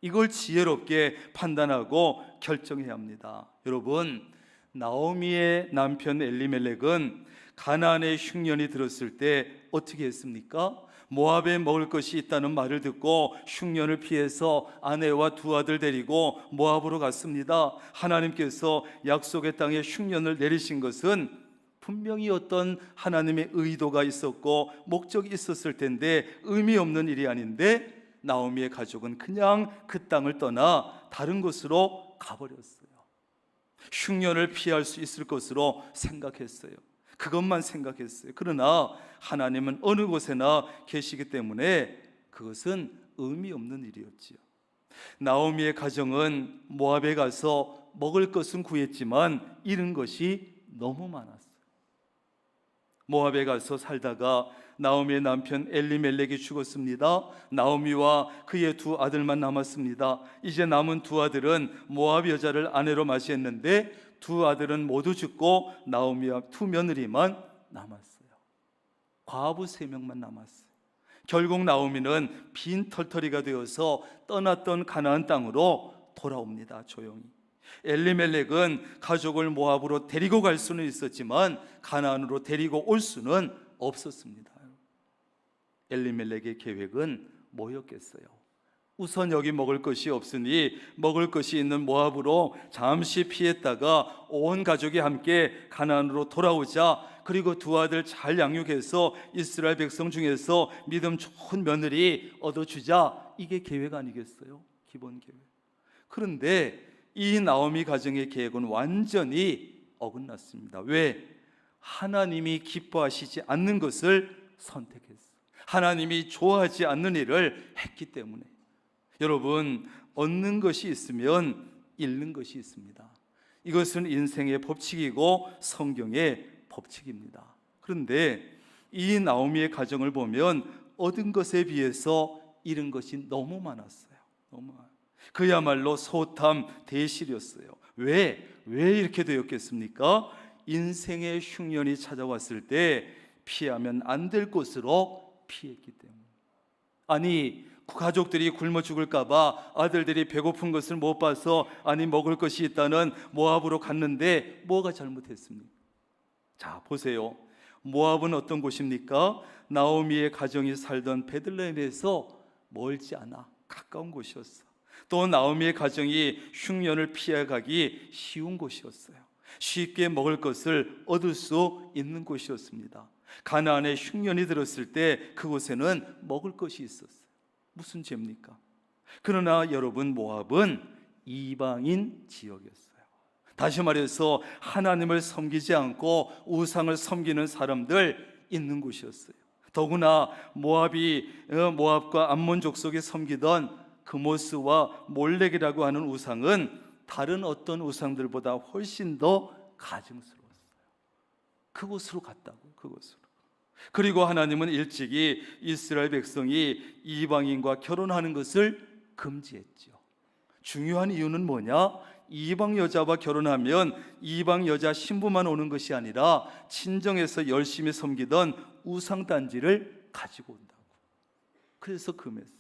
이걸 지혜롭게 판단하고 결정해야 합니다. 여러분, 나오미의 남편 엘리멜렉은 가나안의 흉년이 들었을 때 어떻게 했습니까? 모압에 먹을 것이 있다는 말을 듣고 흉년을 피해서 아내와 두 아들 데리고 모압으로 갔습니다. 하나님께서 약속의 땅에 흉년을 내리신 것은 분명히 어떤 하나님의 의도가 있었고 목적이 있었을 텐데, 의미 없는 일이 아닌데 나오미의 가족은 그냥 그 땅을 떠나 다른 곳으로 가버렸어요. 흉년을 피할 수 있을 것으로 생각했어요. 그것만 생각했어요. 그러나 하나님은 어느 곳에나 계시기 때문에 그것은 의미 없는 일이었지요. 나오미의 가정은 모압에 가서 먹을 것은 구했지만 잃은 것이 너무 많았어요. 모압에 가서 살다가 나오미의 남편 엘리멜렉이 죽었습니다. 나오미와 그의 두 아들만 남았습니다. 이제 남은 두 아들은 모압 여자를 아내로 맞이했는데 두 아들은 모두 죽고 나오미와 두 며느리만 남았어요. 과부 3명만 남았어요. 결국 나오미는 빈 털터리가 되어서 떠났던 가나안 땅으로 돌아옵니다. 조용히. 엘리멜렉은 가족을 모압으로 데리고 갈 수는 있었지만 가나안으로 데리고 올 수는 없었습니다. 엘리멜렉의 계획은 뭐였겠어요? 우선 여기 먹을 것이 없으니 먹을 것이 있는 모압으로 잠시 피했다가 온 가족이 함께 가나안으로 돌아오자, 그리고 두 아들 잘 양육해서 이스라엘 백성 중에서 믿음 좋은 며느리 얻어주자, 이게 계획 아니겠어요? 기본 계획. 그런데 이 나오미 가정의 계획은 완전히 어긋났습니다. 왜? 하나님이 기뻐하시지 않는 것을 선택했어요. 하나님이 좋아하지 않는 일을 했기 때문에. 여러분, 얻는 것이 있으면 잃는 것이 있습니다. 이것은 인생의 법칙이고 성경의 법칙입니다. 그런데 이 나오미의 가정을 보면 얻은 것에 비해서 잃은 것이 너무 많았어요. 너무 많아요. 그야말로 소탐 대실이었어요. 왜 이렇게 되었겠습니까? 인생의 흉년이 찾아왔을 때 피하면 안 될 곳으로 피했기 때문에. 아니, 가족들이 굶어 죽을까 봐 아들들이 배고픈 것을 못 봐서 먹을 것이 있다는 모압으로 갔는데 뭐가 잘못했습니까? 자, 보세요. 모압은 어떤 곳입니까? 나오미의 가정이 살던 베들레헴에서 멀지 않아 가까운 곳이었어. 또 나오미의 가정이 흉년을 피해 가기 쉬운 곳이었어요. 쉽게 먹을 것을 얻을 수 있는 곳이었습니다. 가나안에 흉년이 들었을 때 그곳에는 먹을 것이 있었어요. 무슨 죄입니까? 그러나 여러분, 모압은 이방인 지역이었어요. 다시 말해서 하나님을 섬기지 않고 우상을 섬기는 사람들 있는 곳이었어요. 더구나 모압과 암몬 족속이 섬기던 그모스와 몰렉이라고 하는 우상은 다른 어떤 우상들보다 훨씬 더 가증스러웠어요. 그곳으로 갔다고, 그곳으로. 그리고 하나님은 일찍이 이스라엘 백성이 이방인과 결혼하는 것을 금지했죠. 중요한 이유는 뭐냐? 이방 여자와 결혼하면 이방 여자 신부만 오는 것이 아니라 친정에서 열심히 섬기던 우상 단지를 가지고 온다고. 그래서 금했어요.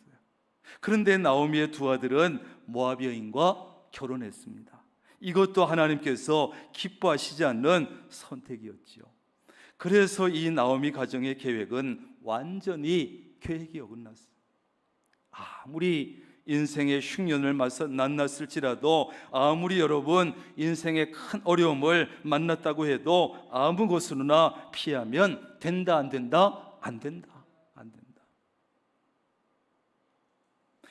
그런데 나오미의 두 아들은 모압 여인과 결혼했습니다. 이것도 하나님께서 기뻐하시지 않는 선택이었지요. 그래서 이 나오미 가정의 계획은 완전히 계획이 어긋났어요. 아무리 인생의 흉년을 만났을지라도, 아무리 여러분 인생의 큰 어려움을 만났다고 해도 아무 것으로나 피하면 된다, 안 된다? 안 된다, 안 된다.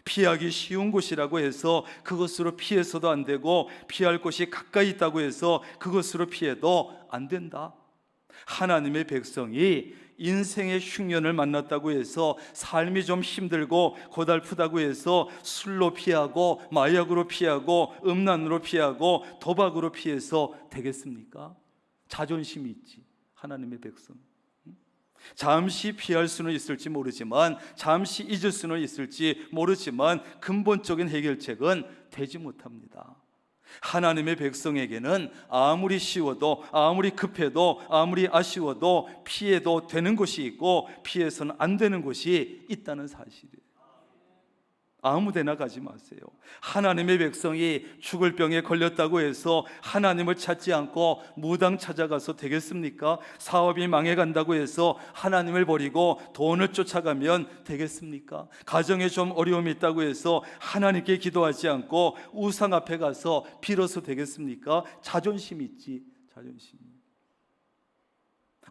피하기 쉬운 곳이라고 해서 그것으로 피해서도 안 되고, 피할 곳이 가까이 있다고 해서 그것으로 피해도 안 된다. 하나님의 백성이 인생의 흉년을 만났다고 해서 삶이 좀 힘들고 고달프다고 해서 술로 피하고 마약으로 피하고 음란으로 피하고 도박으로 피해서 되겠습니까? 자존심이 있지, 하나님의 백성. 잠시 피할 수는 있을지 모르지만, 잠시 잊을 수는 있을지 모르지만 근본적인 해결책은 되지 못합니다. 하나님의 백성에게는 아무리 쉬워도, 아무리 급해도, 아무리 아쉬워도 피해도 되는 곳이 있고 피해서는 안 되는 곳이 있다는 사실이에요. 아무데나 가지 마세요. 하나님의 백성이 죽을 병에 걸렸다고 해서 하나님을 찾지 않고 무당 찾아가서 되겠습니까? 사업이 망해간다고 해서 하나님을 버리고 돈을 쫓아가면 되겠습니까? 가정에 좀 어려움이 있다고 해서 하나님께 기도하지 않고 우상 앞에 가서 빌어서 되겠습니까? 자존심이 있지, 자존심이.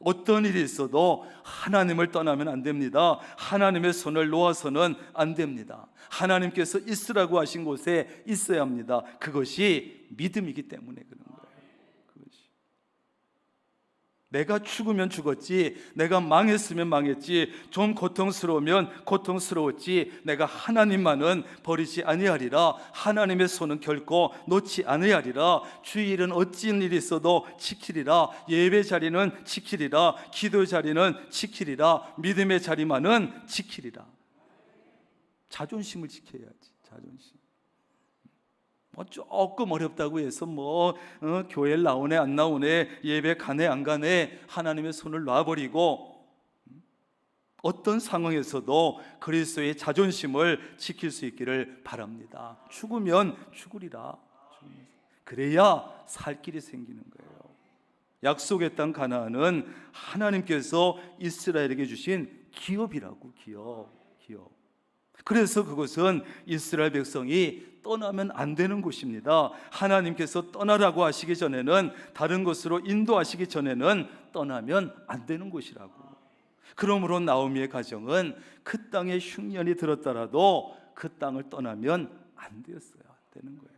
어떤 일이 있어도 하나님을 떠나면 안 됩니다. 하나님의 손을 놓아서는 안 됩니다. 하나님께서 있으라고 하신 곳에 있어야 합니다. 그것이 믿음이기 때문에 그런 거예요. 그것이. 내가 죽으면 죽었지, 내가 망했으면 망했지, 좀 고통스러우면 고통스러웠지, 내가 하나님만은 버리지 아니하리라. 하나님의 손은 결코 놓지 아니하리라. 주일은 어찌인 일이 있어도 지키리라. 예배 자리는 지키리라. 기도 자리는 지키리라. 믿음의 자리만은 지키리라. 자존심을 지켜야지, 자존심. 조금 어렵다고 해서 교회를 나오네 안 나오네, 예배 가네 안 가네, 하나님의 손을 놔버리고 어떤 상황에서도 그리스도의 자존심을 지킬 수 있기를 바랍니다. 죽으면 죽으리라. 그래야 살 길이 생기는 거예요. 약속의 땅 가나안은 하나님께서 이스라엘에게 주신 기업이라고. 기업. 그래서 그것은 이스라엘 백성이 떠나면 안 되는 곳입니다. 하나님께서 떠나라고 하시기 전에는, 다른 곳으로 인도하시기 전에는 떠나면 안 되는 곳이라고. 그러므로 나오미의 가정은 그 땅에 흉년이 들었더라도 그 땅을 떠나면 안 되었어요. 안 되는 거예요.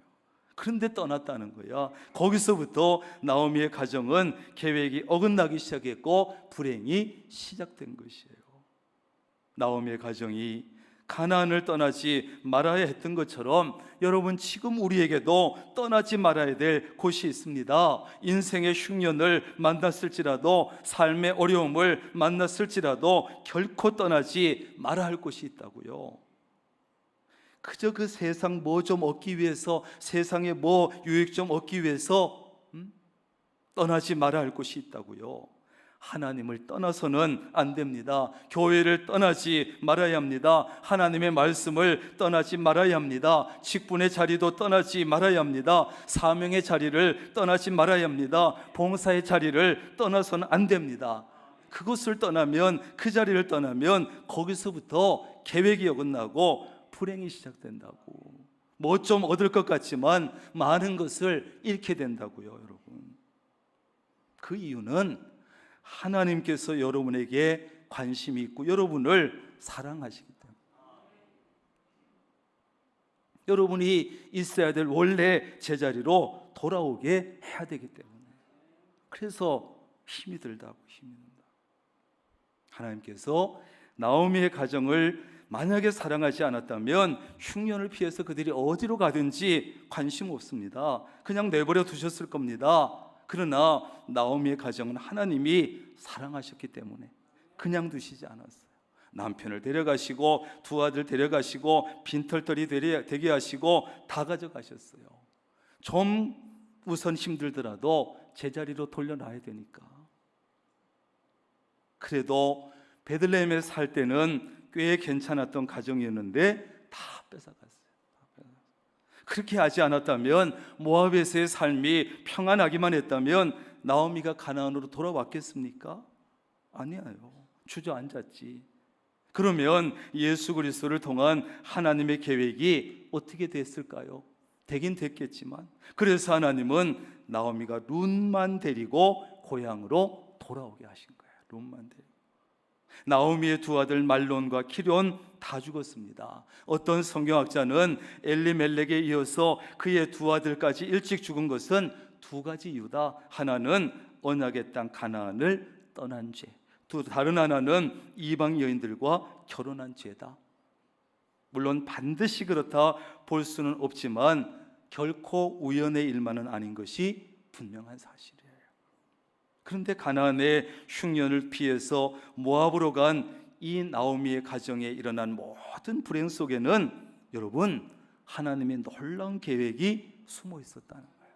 그런데 떠났다는 거야. 거기서부터 나오미의 가정은 계획이 어긋나기 시작했고 불행이 시작된 것이에요. 나오미의 가정이 가나안을 떠나지 말아야 했던 것처럼 여러분, 지금 우리에게도 떠나지 말아야 될 곳이 있습니다. 인생의 흉년을 만났을지라도, 삶의 어려움을 만났을지라도 결코 떠나지 말아야 할 곳이 있다고요. 그저 그 세상 뭐 좀 얻기 위해서, 세상에 뭐 유익 좀 얻기 위해서 떠나지 말아야 할 곳이 있다고요. 하나님을 떠나서는 안 됩니다. 교회를 떠나지 말아야 합니다. 하나님의 말씀을 떠나지 말아야 합니다. 직분의 자리도 떠나지 말아야 합니다. 사명의 자리를 떠나지 말아야 합니다. 봉사의 자리를 떠나서는 안 됩니다. 그것을 떠나면, 그 자리를 떠나면 거기서부터 계획이 어긋나고 불행이 시작된다고. 뭐 좀 얻을 것 같지만 많은 것을 잃게 된다고요, 여러분. 그 이유는 하나님께서 여러분에게 관심이 있고 여러분을 사랑하시기 때문에, 여러분이 있어야 될 원래 제자리로 돌아오게 해야 되기 때문에, 그래서 힘이 들다고, 힘이 든다. 하나님께서 나오미의 가정을 만약에 사랑하지 않았다면 흉년을 피해서 그들이 어디로 가든지 관심 없습니다. 그냥 내버려 두셨을 겁니다. 그러나 나오미의 가정은 하나님이 사랑하셨기 때문에 그냥 두시지 않았어요. 남편을 데려가시고 두 아들 데려가시고 빈털터리 되게 하시고 다 가져가셨어요. 좀 우선 힘들더라도 제자리로 돌려놔야 되니까. 그래도 베들레헴에 살 때는 꽤 괜찮았던 가정이었는데 다 뺏어갔어요. 그렇게 하지 않았다면, 모압에서의 삶이 평안하기만 했다면 나오미가 가나안으로 돌아왔겠습니까? 아니에요. 주저앉았지. 그러면 예수 그리스도를 통한 하나님의 계획이 어떻게 됐을까요? 되긴 됐겠지만, 그래서 하나님은 나오미가 룻만 데리고 고향으로 돌아오게 하신 거예요. 룻만 데리고. 나오미의 두 아들 말론과 키론 다 죽었습니다. 어떤 성경학자는 엘리멜렉에 이어서 그의 두 아들까지 일찍 죽은 것은 두 가지 이유다. 하나는 언약의 땅 가나안을 떠난 죄, 또 다른 하나는 이방 여인들과 결혼한 죄다. 물론 반드시 그렇다 볼 수는 없지만 결코 우연의 일만은 아닌 것이 분명한 사실이에요. 그런데 가나안의 흉년을 피해서 모압으로 간 이 나오미의 가정에 일어난 모든 불행 속에는 여러분, 하나님의 놀라운 계획이 숨어 있었다는 거예요.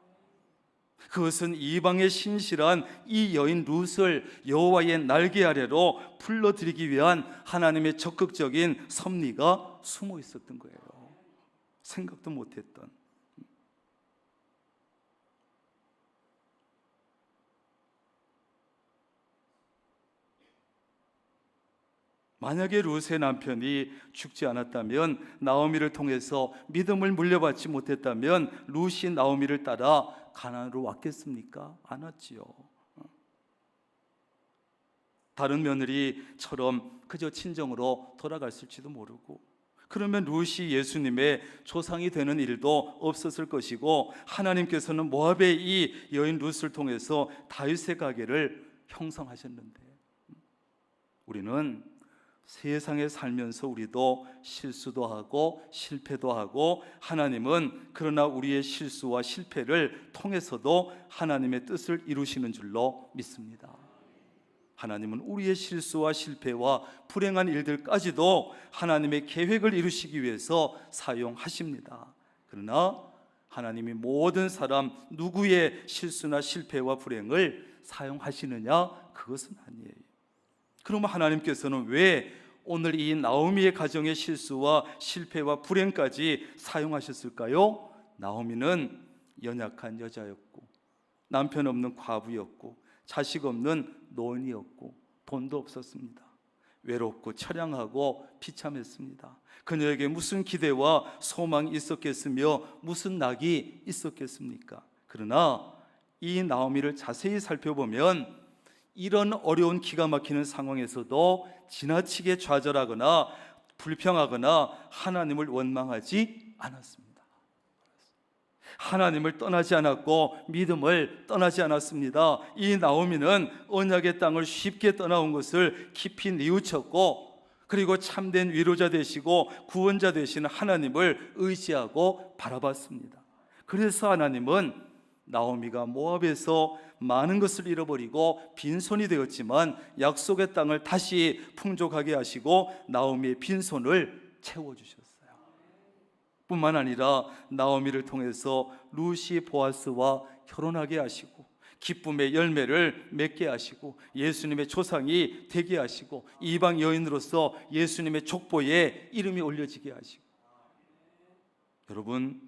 그것은 이방의 신실한 이 여인 룻을 여호와의 날개 아래로 불러들이기 위한 하나님의 적극적인 섭리가 숨어 있었던 거예요. 생각도 못했던. 만약에 룻의 남편이 죽지 않았다면, 나오미를 통해서 믿음을 물려받지 못했다면 룻이 나오미를 따라 가나안으로 왔겠습니까? 안 왔지요. 다른 며느리처럼 그저 친정으로 돌아갔을지도 모르고, 그러면 룻이 예수님의 조상이 되는 일도 없었을 것이고, 하나님께서는 모압의 이 여인 룻을 통해서 다윗의 가계를 형성하셨는데, 우리는 세상에 살면서 우리도 실수도 하고 실패도 하고, 하나님은 그러나 우리의 실수와 실패를 통해서도 하나님의 뜻을 이루시는 줄로 믿습니다. 하나님은 우리의 실수와 실패와 불행한 일들까지도 하나님의 계획을 이루시기 위해서 사용하십니다. 그러나 하나님이 모든 사람 누구의 실수나 실패와 불행을 사용하시느냐? 그것은 아니에요. 그러면 하나님께서는 왜 오늘 이 나오미의 가정의 실수와 실패와 불행까지 사용하셨을까요? 나오미는 연약한 여자였고, 남편 없는 과부였고, 자식 없는 노인이었고, 돈도 없었습니다. 외롭고 처량하고 비참했습니다. 그녀에게 무슨 기대와 소망이 있었겠으며 무슨 낙이 있었겠습니까? 그러나 이 나오미를 자세히 살펴보면 이런 어려운 기가 막히는 상황에서도 지나치게 좌절하거나 불평하거나 하나님을 원망하지 않았습니다. 하나님을 떠나지 않았고 믿음을 떠나지 않았습니다. 이 나오미는 언약의 땅을 쉽게 떠나온 것을 깊이 뉘우쳤고, 그리고 참된 위로자 되시고 구원자 되시는 하나님을 의지하고 바라봤습니다. 그래서 하나님은 나오미가 모압에서 많은 것을 잃어버리고 빈손이 되었지만 약속의 땅을 다시 풍족하게 하시고 나오미의 빈손을 채워주셨어요. 뿐만 아니라 나오미를 통해서 룻이 보아스와 결혼하게 하시고 기쁨의 열매를 맺게 하시고 예수님의 조상이 되게 하시고 이방 여인으로서 예수님의 족보에 이름이 올려지게 하시고. 여러분,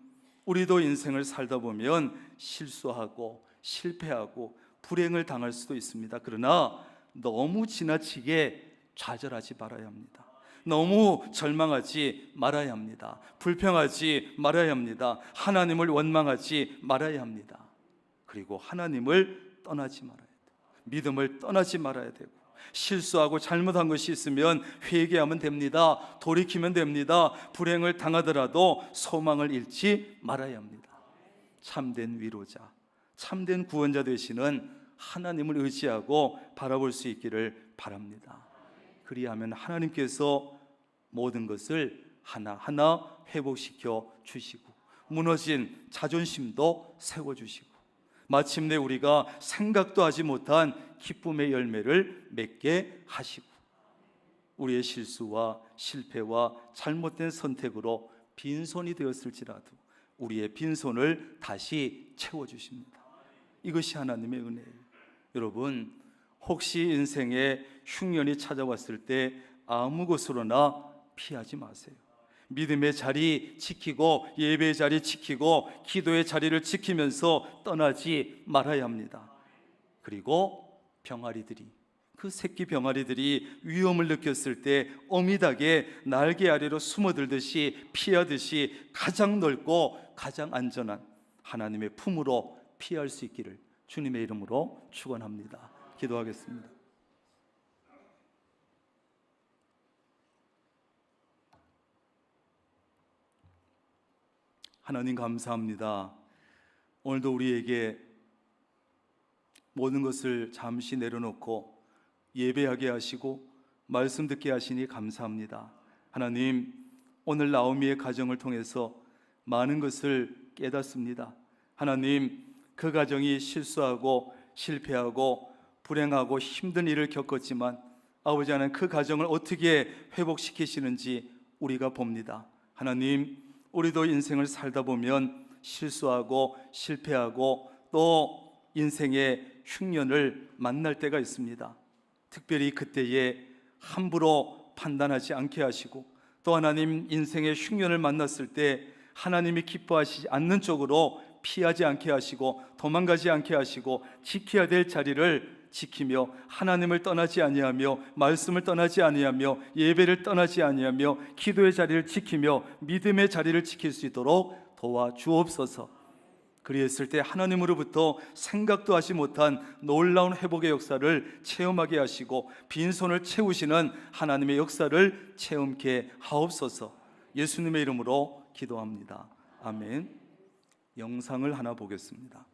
우리도 인생을 살다 보면 실수하고 실패하고 불행을 당할 수도 있습니다. 그러나 너무 지나치게 좌절하지 말아야 합니다. 너무 절망하지 말아야 합니다. 불평하지 말아야 합니다. 하나님을 원망하지 말아야 합니다. 그리고 하나님을 떠나지 말아야 돼요. 믿음을 떠나지 말아야 되고, 실수하고 잘못한 것이 있으면 회개하면 됩니다. 돌이키면 됩니다. 불행을 당하더라도 소망을 잃지 말아야 합니다. 참된 위로자, 참된 구원자 되시는 하나님을 의지하고 바라볼 수 있기를 바랍니다. 그리하면 하나님께서 모든 것을 하나하나 회복시켜 주시고 무너진 자존심도 세워주시고 마침내 우리가 생각도 하지 못한 기쁨의 열매를 맺게 하시고 우리의 실수와 실패와 잘못된 선택으로 빈손이 되었을지라도 우리의 빈손을 다시 채워주십니다. 이것이 하나님의 은혜예요. 여러분, 혹시 인생에 흉년이 찾아왔을 때 아무 곳으로나 피하지 마세요. 믿음의 자리 지키고 예배의 자리 지키고 기도의 자리를 지키면서 떠나지 말아야 합니다. 그리고 병아리들이, 그 새끼 병아리들이 위험을 느꼈을 때 어미닭의 날개 아래로 숨어들듯이 피하듯이 가장 넓고 가장 안전한 하나님의 품으로 피할 수 있기를 주님의 이름으로 축원합니다. 기도하겠습니다. 하나님 감사합니다. 오늘도 우리에게 모든 것을 잠시 내려놓고 예배하게 하시고 말씀 듣게 하시니 감사합니다. 하나님, 오늘 나오미의 가정을 통해서 많은 것을 깨닫습니다. 하나님, 그 가정이 실수하고 실패하고 불행하고 힘든 일을 겪었지만 아버지 하나님, 그 가정을 어떻게 회복시키시는지 우리가 봅니다. 하나님, 우리도 인생을 살다 보면 실수하고 실패하고 또 인생의 흉년을 만날 때가 있습니다. 특별히 그때에 함부로 판단하지 않게 하시고 또 하나님, 인생의 흉년을 만났을 때 하나님이 기뻐하시지 않는 쪽으로 피하지 않게 하시고 도망가지 않게 하시고 지켜야 될 자리를 지키며 하나님을 떠나지 아니하며 말씀을 떠나지 아니하며 예배를 떠나지 아니하며 기도의 자리를 지키며 믿음의 자리를 지킬 수 있도록 도와주옵소서. 그리했을 때 하나님으로부터 생각도 하지 못한 놀라운 회복의 역사를 체험하게 하시고 빈손을 채우시는 하나님의 역사를 체험케 하옵소서. 예수님의 이름으로 기도합니다. 아멘. 영상을 하나 보겠습니다.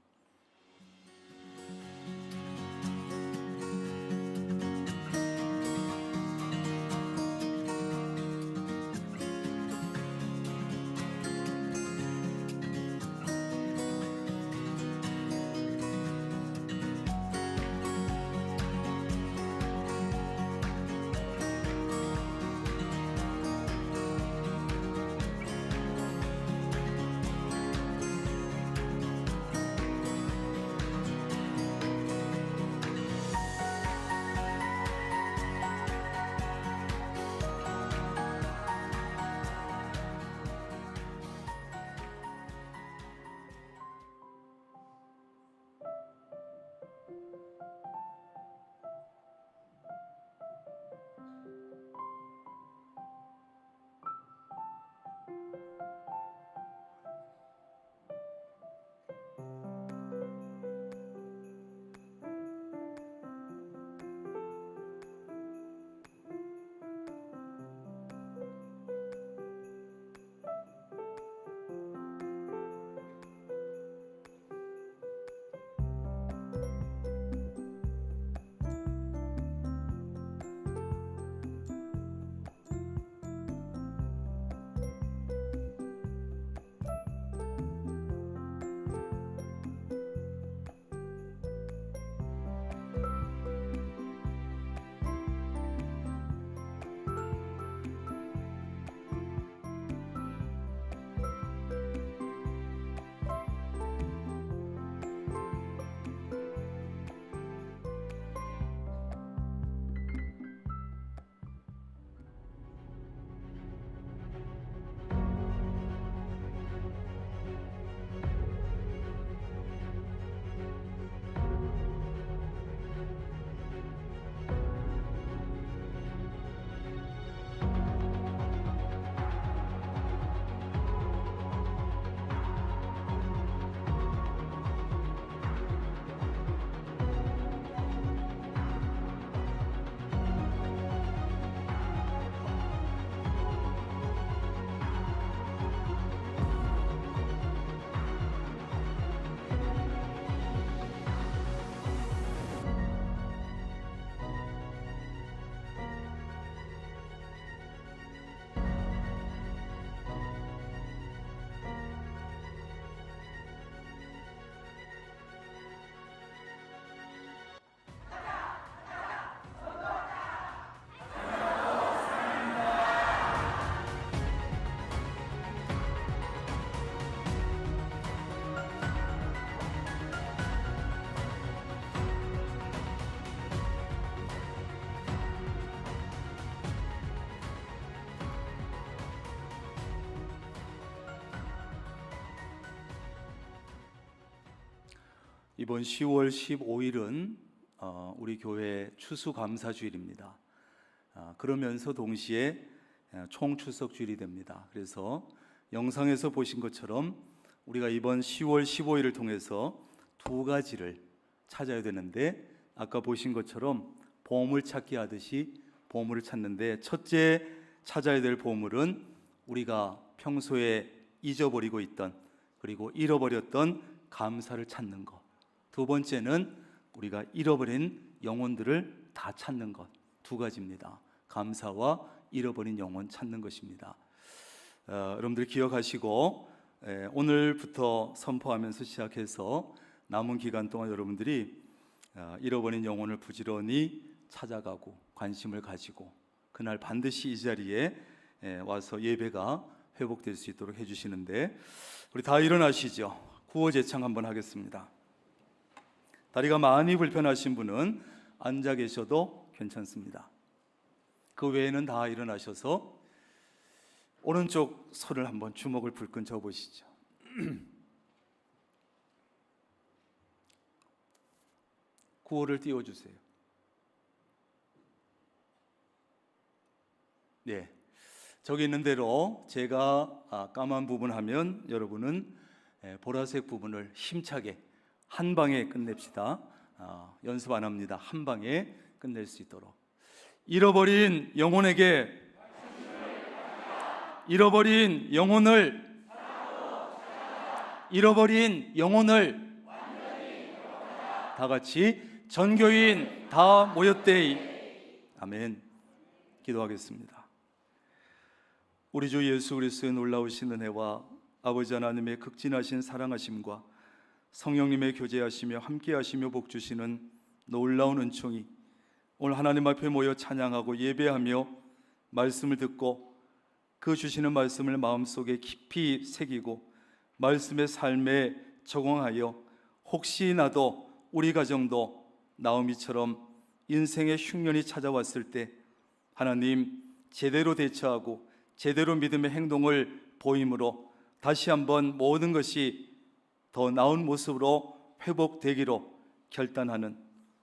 이번 10월 15일은 우리 교회 추수감사주일입니다. 그러면서 동시에 총추석주일이 됩니다. 그래서 영상에서 보신 것처럼 우리가 이번 10월 15일을 통해서 두 가지를 찾아야 되는데, 아까 보신 것처럼 보물찾기 하듯이 보물을 찾는데, 첫째 찾아야 될 보물은 우리가 평소에 잊어버리고 있던, 그리고 잃어버렸던 감사를 찾는 것. 두 번째는 우리가 잃어버린 영혼들을 다 찾는 것. 두 가지입니다. 감사와 잃어버린 영혼 찾는 것입니다. 여러분들 기억하시고 오늘부터 선포하면서 시작해서 남은 기간 동안 여러분들이 잃어버린 영혼을 부지런히 찾아가고 관심을 가지고 그날 반드시 이 자리에 와서 예배가 회복될 수 있도록 해주시는데, 우리 다 일어나시죠. 구호제창 한번 하겠습니다. 다리가 많이 불편하신 분은 앉아 계셔도 괜찮습니다. 그 외에는 다 일어나셔서 오른쪽 손을 한번 주먹을 불끈 쥐어보시죠. 구호를 띄워주세요. 네, 저기 있는 대로 제가 까만 부분 하면 여러분은 보라색 부분을 힘차게 한 방에 끝냅시다. 연습 안 합니다. 한 방에 끝낼 수 있도록. 잃어버린 영혼에게, 잃어버린 영혼을, 잃어버린 영혼을 다 같이 전교인 다 모였대이. 아멘. 기도하겠습니다. 우리 주 예수 그리스도의 놀라우신 은혜와 아버지 하나님의 극진하신 사랑하심과 성령님의 교제하시며 함께하시며 복주시는 놀라운 은총이 오늘 하나님 앞에 모여 찬양하고 예배하며 말씀을 듣고 그 주시는 말씀을 마음속에 깊이 새기고 말씀의 삶에 적응하여 혹시나도 우리 가정도 나오미처럼 인생의 흉년이 찾아왔을 때 하나님 제대로 대처하고 제대로 믿음의 행동을 보임으로 다시 한번 모든 것이 더 나은 모습으로 회복되기로 결단하는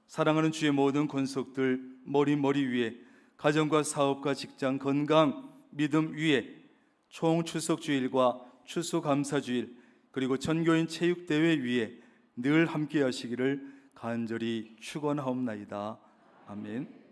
사랑하는 주의 모든 권속들 머리 위에 가정과 사업과 직장 건강 믿음 위에 총 추석주일과 추수감사주일 그리고 전교인 체육대회 위에 늘 함께 하시기를 간절히 축원하옵나이다. 아멘.